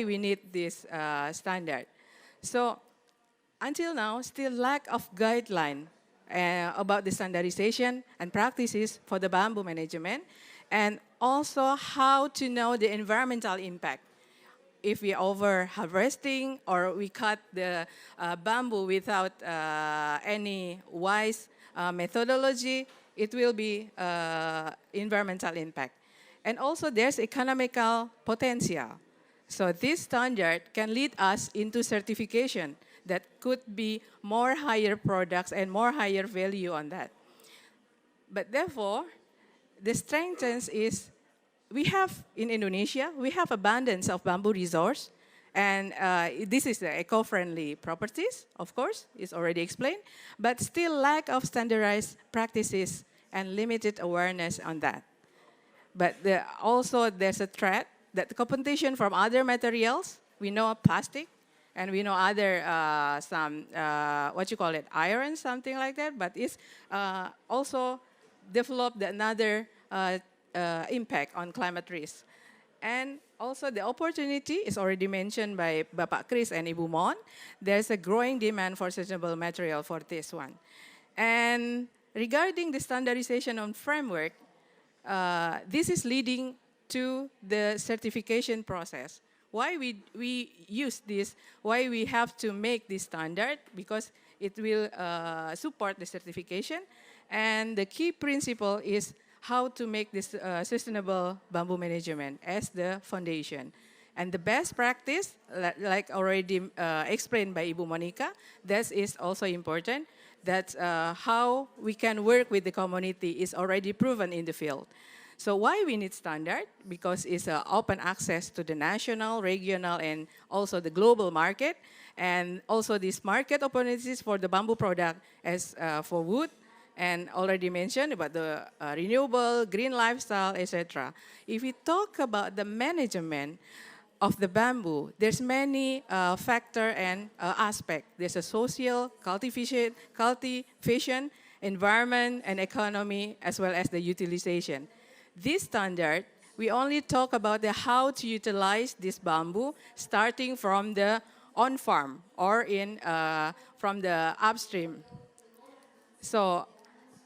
we need this standard. So until now, still lack of guideline about the standardization and practices for the bamboo management, and also how to know the environmental impact. If we over harvesting or we cut the bamboo without any wise methodology, it will be environmental impact. And also there's economical potential. So this standard can lead us into certification that could be more higher products and more higher value on that. But therefore, the strengths is we have in Indonesia, we have abundance of bamboo resource. And this is the eco-friendly properties, of course, it's already explained, but still lack of standardized practices and limited awareness on that. But also there's a threat that the competition from other materials, we know plastic, and we know other, iron, something like that, but it's also developed another impact on climate risk. And also the opportunity is already mentioned by Bapak Kris and Ibu Mon. There's a growing demand for sustainable material for this one. And regarding the standardization on framework, this is leading to the certification process. Why we use this, why we have to make this standard, because it will support the certification. And the key principle is how to make this sustainable bamboo management as the foundation. And the best practice, like already explained by Ibu Monica, that is also important, that how we can work with the community is already proven in the field. So why we need standard? Because it's open access to the national, regional, and also the global market. And also these market opportunities for the bamboo product as for wood, and already mentioned about the renewable, green lifestyle, etc. If we talk about the management of the bamboo, there's many factor and aspect. There's a social, cultivation, environment, and economy, as well as the utilization. This standard, we only talk about the how to utilize this bamboo, starting from the on-farm or from the upstream. So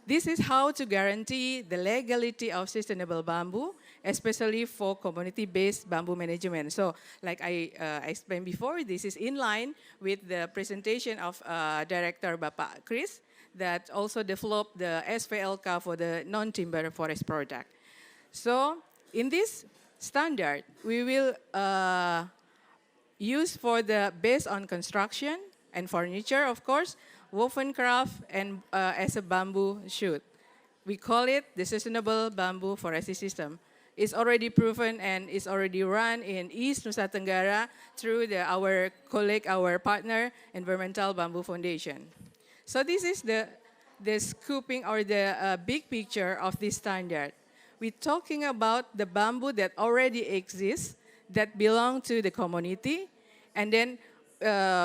this is how to guarantee the legality of sustainable bamboo, especially for community-based bamboo management. So like I explained before, this is in line with the presentation of Director Bapak Kris that also developed the SVLK for the non-timber forest product. So in this standard, we will use for the based on construction and furniture, of course, woven craft, and as a bamboo shoot. We call it the Sustainable Bamboo Forestry System. It's already proven and it's already run in East Nusa Tenggara through our colleague, our partner, Environmental Bamboo Foundation. So this is the scooping or the big picture of this standard. We're talking about the bamboo that already exists, that belong to the community, and then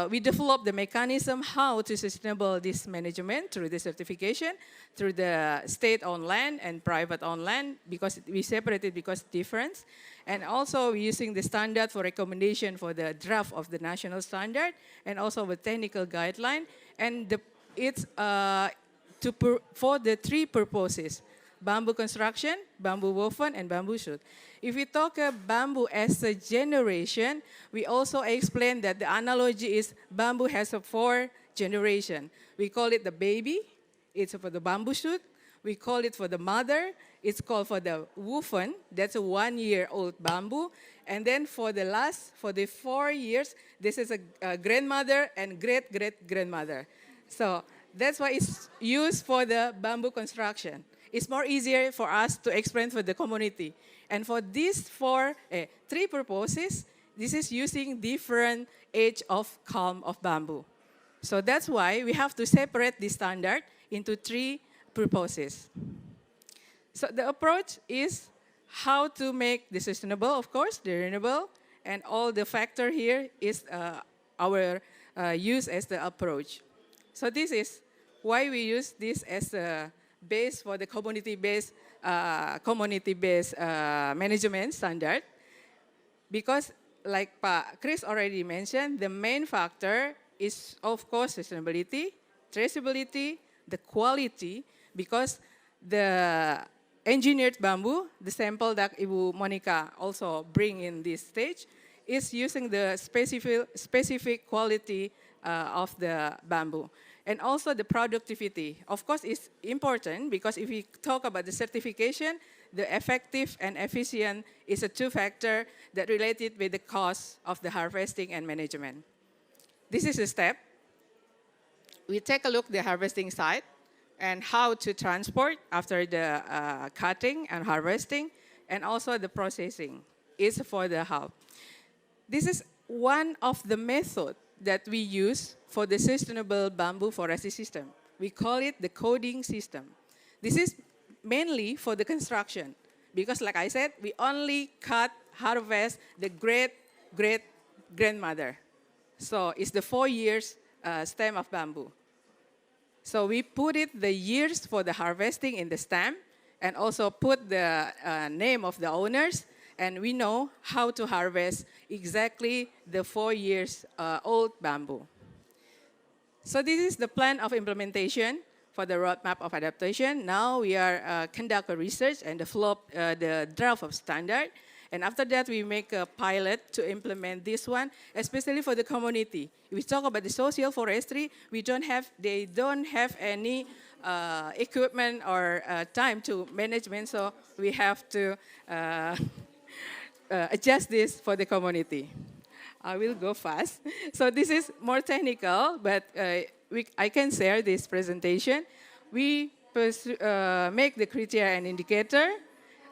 we develop the mechanism how to sustainable this management through the certification, through the state-owned land and private-owned land, because we separated because difference. And also we're using the standard for recommendation for the draft of the national standard, and also with technical guideline. And it's for the three purposes: bamboo construction, bamboo woven, and bamboo shoot. If we talk about bamboo as a generation, we also explain that the analogy is bamboo has a 4 generation. We call it the baby, it's for the bamboo shoot. We call it for the mother. It's called for the woven. That's a 1-year-old bamboo. And then for the 4 years, this is a grandmother and great-great-grandmother. So that's why it's used for the bamboo construction. It's more easier for us to explain for the community. And for these three purposes, this is using different age of culm of bamboo. So that's why we have to separate the standard into 3 purposes. So the approach is how to make the sustainable, of course, the renewable, and all the factor here is our use as the approach. So this is why we use this as a base for the community-based management standard. Because like Pak Chris already mentioned, the main factor is, of course, sustainability, traceability, the quality, because the engineered bamboo, the sample that Ibu Monica also bring in this stage, is using the specific quality of the bamboo. And also the productivity. Of course, it's important because if we talk about the certification, the effective and efficient is a 2-factor that related with the cost of the harvesting and management. This is a step. We take a look at the harvesting site and how to transport after the cutting and harvesting, and also the processing is for the help. This is one of the methods that we use for the sustainable bamboo forestry system. We call it the coding system. This is mainly for the construction because, like I said, we only harvest the great-great-grandmother. So it's the 4 years stem of bamboo. So we put the years for the harvesting in the stem and also put the name of the owners, and we know how to harvest exactly the 4 years old bamboo. So this is the plan of implementation for the roadmap of adaptation. Now we are conduct a research and develop the draft of standard. And after that, we make a pilot to implement this one, especially for the community. If we talk about the social forestry, they don't have any equipment or time to management, so we have to adjust this for the community. I will go fast. So this is more technical, but I can share this presentation. We make the criteria and indicator.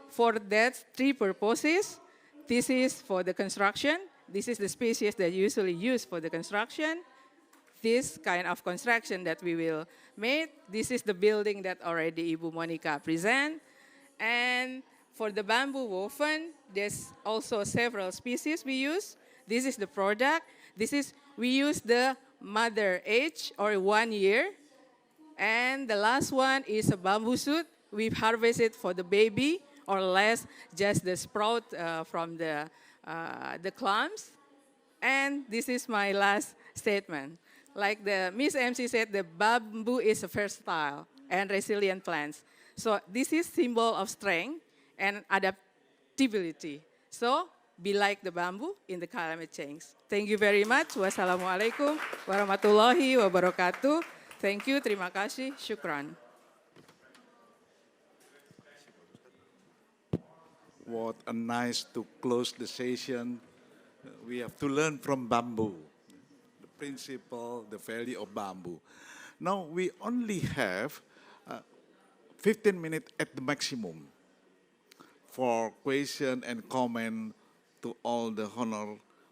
For that 3 purposes. This is for the construction. This is the species that usually used for the construction. This kind of construction that we will make. This is the building that already Ibu Monica present. And for the bamboo woven, there's also several species we use. This is the product. We use the mother age or 1 year. And the last one is a bamboo shoot. We harvest it for the baby, or less, just the sprout from the clumps. And this is my last statement. Like the Miss MC said, the bamboo is a versatile and resilient plants. So this is symbol of strength and adaptability. So be like the bamboo in the climate change. Thank you very much. Wassalamualaikum warahmatullahi wabarakatuh. Thank you, terima kasih, syukran. What a nice to close the session. We have to learn from bamboo, the principle, the value of bamboo. Now we only have 15 minutes at the maximum for question and comment to all the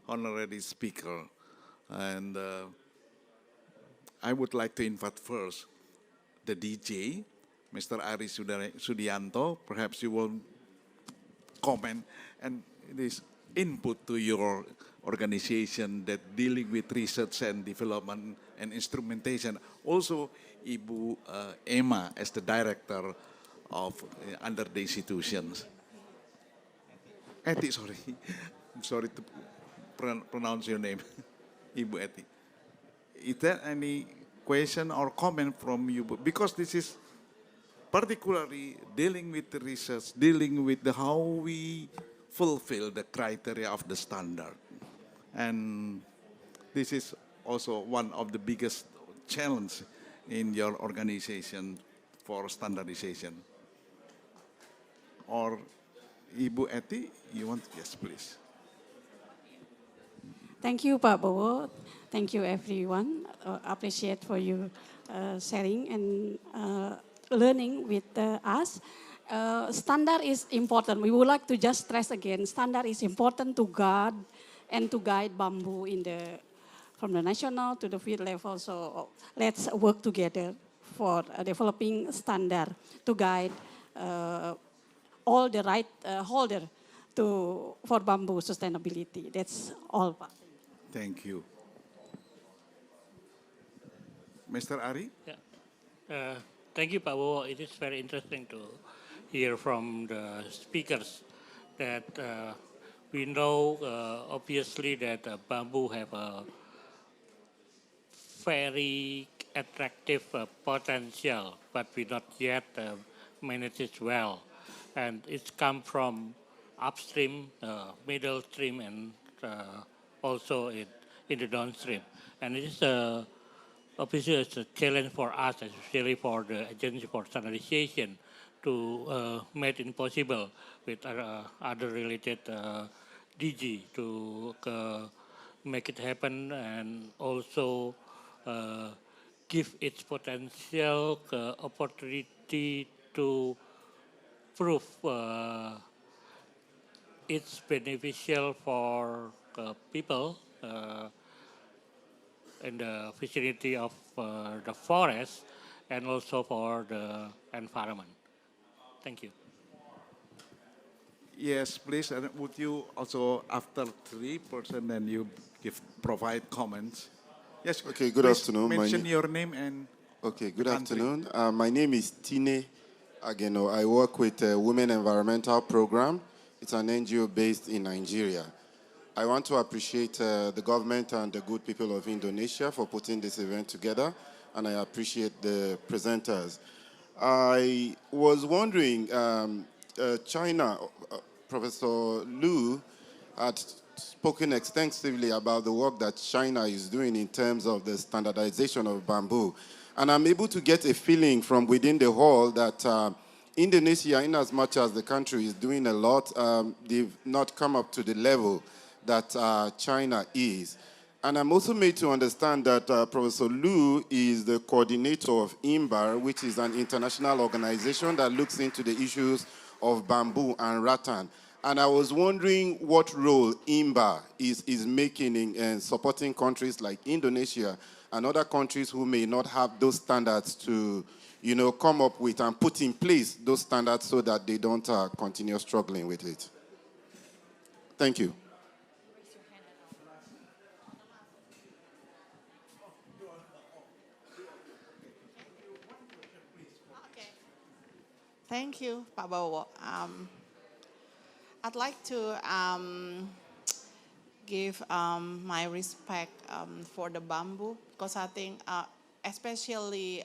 honorary speaker. And I would like to invite first the DJ, Mr. Ari Sudianto. Perhaps you will comment and this input to your organization that dealing with research and development and instrumentation. Also, Ibu Emma as the director of under the institutions. Eti, sorry. I'm sorry to pronounce your name. Ibu Eti. Is there any question or comment from you? Because this is particularly dealing with the research, dealing with how we fulfill the criteria of the standard. And this is also one of the biggest challenges in your organization for standardization. Or Ibu Eti, you want? Yes, please. Thank you, Pak Bowo. Thank you, everyone. Appreciate for you sharing and learning with us. Standard is important. We would like to just stress again, standard is important to guard and to guide bamboo in the from the national to the field level. So let's work together for developing standard to guide all the right holder for bamboo sustainability. That's all, Pak. Thank you. Mr. Ari? Yeah. Thank you, Pak Wo. It is very interesting to hear from the speakers that we know obviously that bamboo have a very attractive potential, but we not yet manage it well. And it's come from upstream, middle stream, and also in the downstream. And it is obviously it's a challenge for us, especially for the Agency for Standardization, to make it possible with other related DG to make it happen and also give its potential opportunity to prove it's beneficial for people in the vicinity of the forest and also for the environment. Thank you. Yes, please. And would you also, after 3%, then you provide comments? Yes. Okay, good please afternoon. Mention your name and Okay, good country. afternoon. My name is Tine Ageno. I work with the Women Environmental Program. It's an NGO based in Nigeria. I want to appreciate the government and the good people of Indonesia for putting this event together, and I appreciate the presenters. I was wondering, China, Professor Liu had spoken extensively about the work that China is doing in terms of the standardization of bamboo. And I'm able to get a feeling from within the hall that Indonesia, in as much as the country is doing a lot, they've not come up to the level that China is. And I'm also made to understand that Professor Liu is the coordinator of IMBAR, which is an international organization that looks into the issues of bamboo and rattan. And I was wondering what role IMBAR is making in supporting countries like Indonesia and other countries who may not have those standards to, come up with and put in place those standards so that they don't continue struggling with it. Thank you. Thank you, Pak Bowo. I'd like to give my respect for the bamboo because I think especially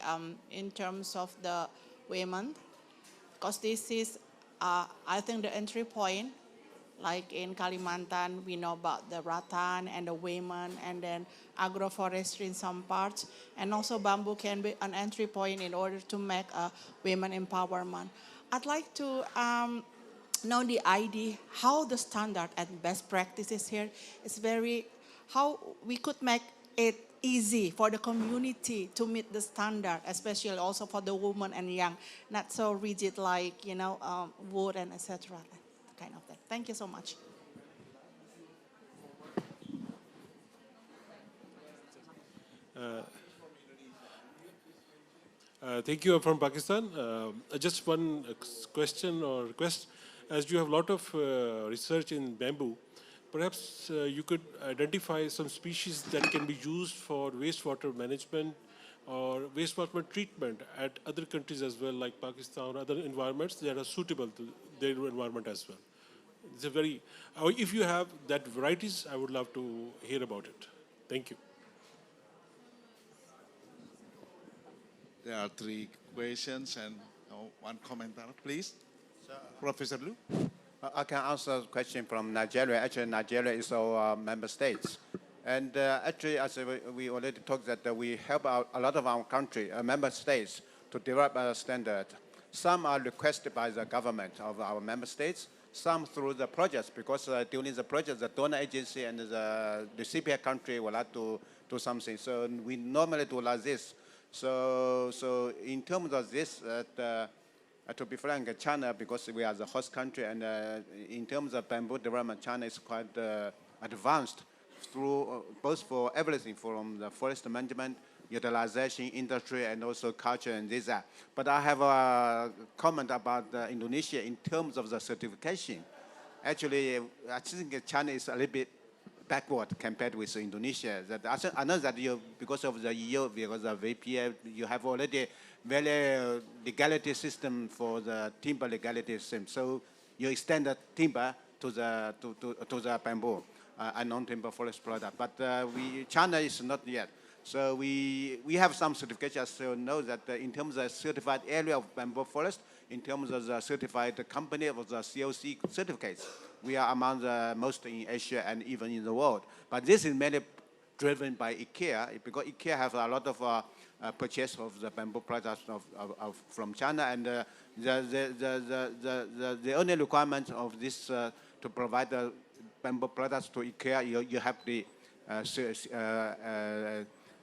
in terms of the women, because this is, I think, the entry point. Like in Kalimantan, we know about the rattan and the women, and then agroforestry in some parts. And also bamboo can be an entry point in order to make a women empowerment. I'd like to know the idea, how the standard and best practices here is how we could make it easy for the community to meet the standard, especially also for the women and young, not so rigid like, wood and etc. Kind of thing. Thank you so much. Thank you. I'm from Pakistan. Just one question or request. As you have a lot of research in bamboo, perhaps you could identify some species that can be used for wastewater management or wastewater treatment at other countries as well, like Pakistan or other environments that are suitable to their environment as well. It's a very, if you have that varieties, I would love to hear about it. Thank you. There are 3 questions and one commenter, please. Professor Liu. I can answer the question from Nigeria. Actually, Nigeria is our member states. And actually, as we already talked, that we help out a lot of our country, member states, to develop a standard. Some are requested by the government of our member states, some through the projects, because during the project, the donor agency and the recipient country will have to do something. So we normally do like this. So in terms of this, to be frank, China, because we are the host country, and in terms of bamboo development, China is quite advanced through both for everything from the forest management, utilization, industry, and also culture and this that. But I have a comment about Indonesia in terms of the certification. Actually, I think China is a little bit backward compared with Indonesia. That I know that because of the EU, because of VPA, you have already very legality system for the timber legality system. So you extend the timber to the bamboo and non-timber forest product. But China is not yet. So we have some certifications, so know that in terms of certified area of bamboo forest, in terms of the certified company of the COC certificates, we are among the most in Asia and even in the world. But this is mainly driven by IKEA, because IKEA has a lot of purchase of the bamboo products from China, and the only requirement of this to provide the bamboo products to IKEA, you have the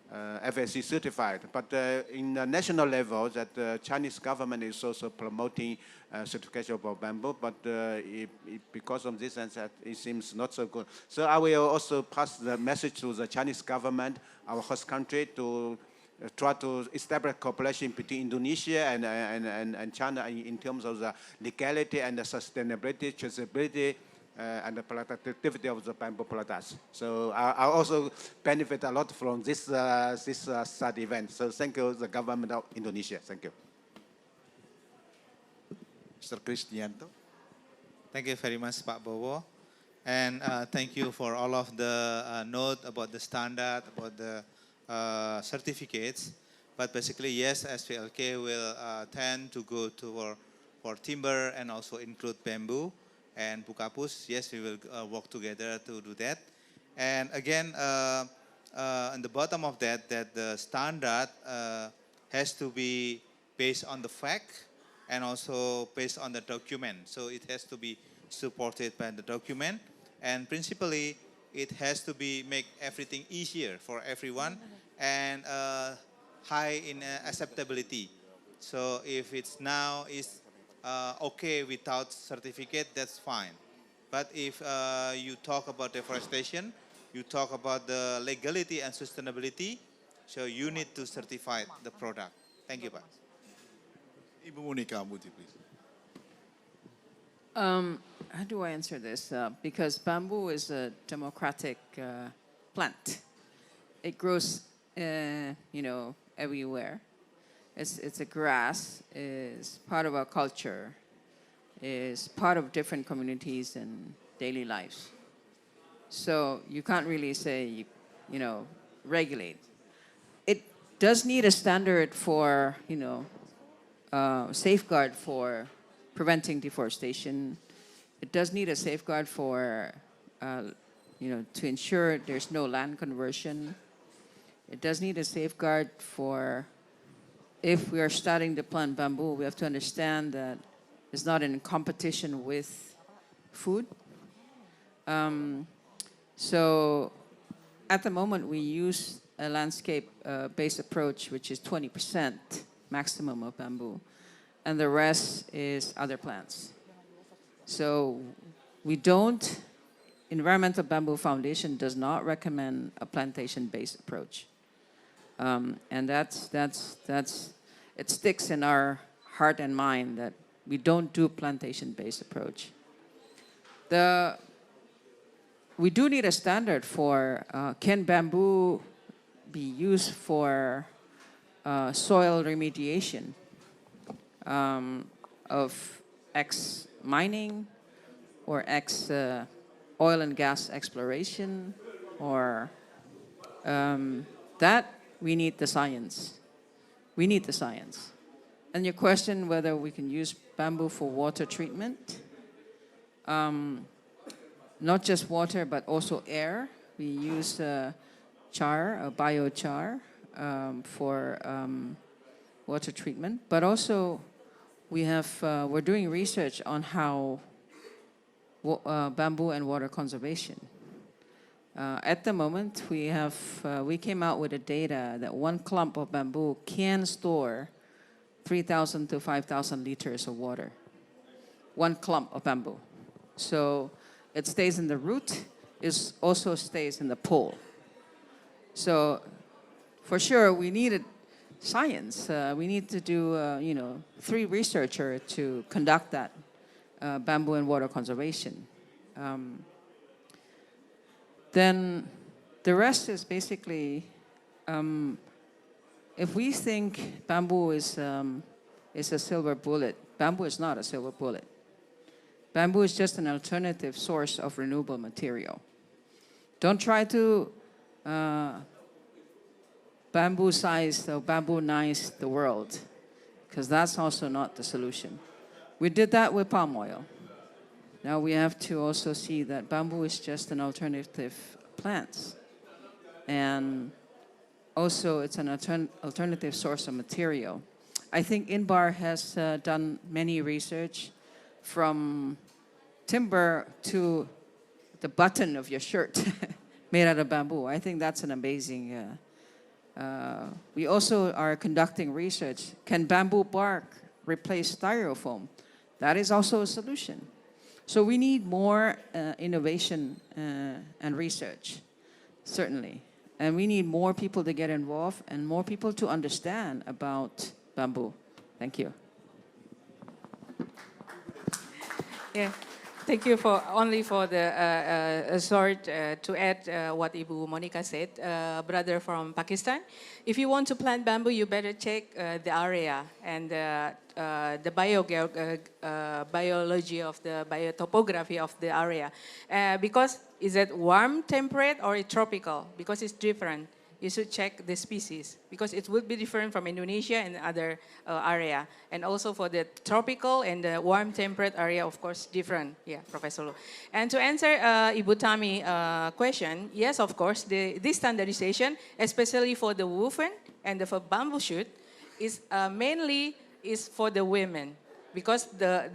FSC certified. But in the national level, that the Chinese government is also promoting certification of bamboo, but because of this, and that it seems not so good. So I will also pass the message to the Chinese government, our host country, to try to establish cooperation between Indonesia and China in terms of the legality and the sustainability, traceability, and the productivity of the bamboo products. So I also benefit a lot from this sad event. So thank you, the government of Indonesia. Thank you. Mr. Kristianto. Thank you very much, Pak Bowo. And thank you for all of the note about the standard, about the certificates. But basically, yes, SPLK will tend to go for timber and also include bamboo. And Bukapus, yes, we will work together to do that. And again, on the bottom of that the standard has to be based on the fact and also based on the document. So it has to be supported by the document. And principally, it has to be make everything easier for everyone and high in acceptability. So if it's now is okay without certificate, that's fine. But if you talk about deforestation, you talk about the legality and sustainability, so you need to certify the product. Thank you, Pak. Ibu Monica Muti, please. How do I answer this? Because bamboo is a democratic plant. It grows, everywhere. It's a grass. It's part of our culture. Is part of different communities and daily lives. So you can't really say, regulate. It does need a standard for, safeguard for preventing deforestation. It does need a safeguard for, to ensure there's no land conversion. It does need a safeguard for, if we are starting to plant bamboo, we have to understand that it's not in competition with food. So at the moment, we use a landscape-based approach, which is 20% maximum of bamboo, and the rest is other plants. So we don't, Environmental Bamboo Foundation does not recommend a plantation-based approach. And it sticks in our heart and mind that we don't do plantation-based approach. We do need a standard for, can bamboo be used for soil remediation of X mining or X oil and gas exploration, or that we need the science. We need the science. And your question whether we can use bamboo for water treatment, not just water, but also air. We use char, biochar, for water treatment, but also we're doing research on how bamboo and water conservation. At the moment, we came out with the data that one clump of bamboo can store 3,000 to 5,000 liters of water. One clump of bamboo. So it stays in the root, it also stays in the pole. So for sure, we needed science. We need to do, 3 researchers to conduct that bamboo and water conservation. Then the rest is basically, if we think bamboo is a silver bullet, bamboo is not a silver bullet. Bamboo is just an alternative source of renewable material. Don't try to bamboo-size or bamboo-nice the world, because that's also not the solution. We did that with palm oil. Now we have to also see that bamboo is just an alternative plant. And also it's an alternative source of material. I think INBAR has done many research from timber to the button of your shirt made out of bamboo. I think that's an amazing, we also are conducting research. Can bamboo bark replace styrofoam? That is also a solution. So we need more innovation and research, certainly. And we need more people to get involved and more people to understand about bamboo. Thank you. Yeah. Thank you for the short to add what Ibu Monica said, brother from Pakistan. If you want to plant bamboo, you better check the area and the biology of the biotopography of the area. Because is it warm, temperate, or tropical? Because it's different. You should check the species because it will be different from Indonesia and other area. And also for the tropical and the warm temperate area, of course, different. Yeah, Professor Lu. And to answer Ibu Tami question, yes, of course, this standardization, especially for the woven and for bamboo shoot, is mainly is for the women because the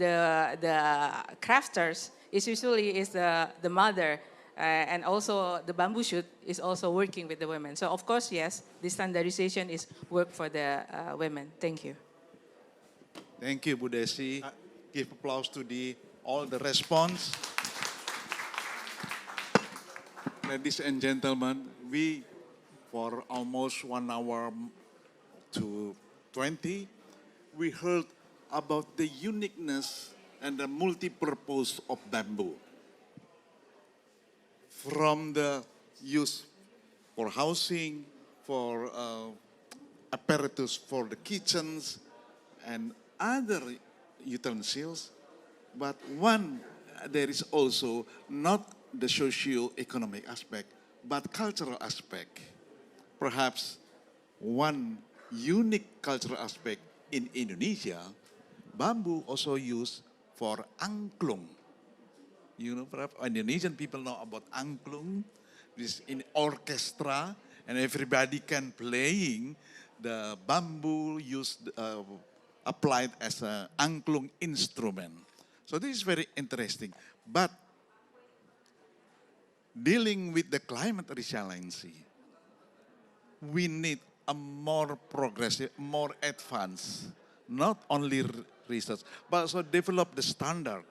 crafters is usually is the mother. And also the bamboo shoot is also working with the women. So of course, yes, this standardization is work for the women. Thank you. Thank you, Bu Desi. Give applause to all the response. Ladies and gentlemen, we, for almost 1 hour to 20, we heard about the uniqueness and the multi-purpose of bamboo. From the use for housing, for apparatus for the kitchens, and other utensils. But there is also not the socio-economic aspect, but cultural aspect. Perhaps one unique cultural aspect in Indonesia, bamboo also used for angklung. You know, perhaps Indonesian people know about angklung, this in orchestra, and everybody can playing the bamboo used applied as an angklung instrument. So this is very interesting. But dealing with the climate resiliency, we need a more progressive, more advanced, not only research, but also develop the standard.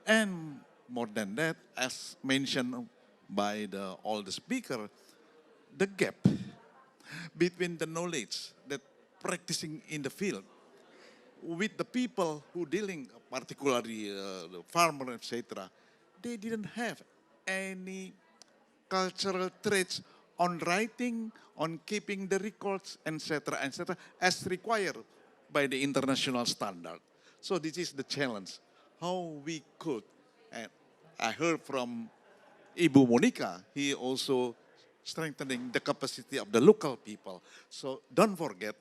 And more than that, as mentioned by all the speakers, the gap between the knowledge that practicing in the field with the people who dealing, particularly the farmer, etc., they didn't have any cultural traits on writing, on keeping the records, etc., as required by the international standard. So this is the challenge, how we could, and I heard from Ibu Monica, he also strengthening the capacity of the local people. So don't forget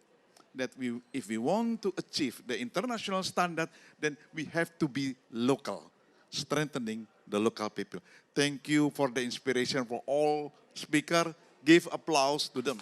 that if we want to achieve the international standard, then we have to be local, strengthening the local people. Thank you for the inspiration for all speakers. Give applause to them.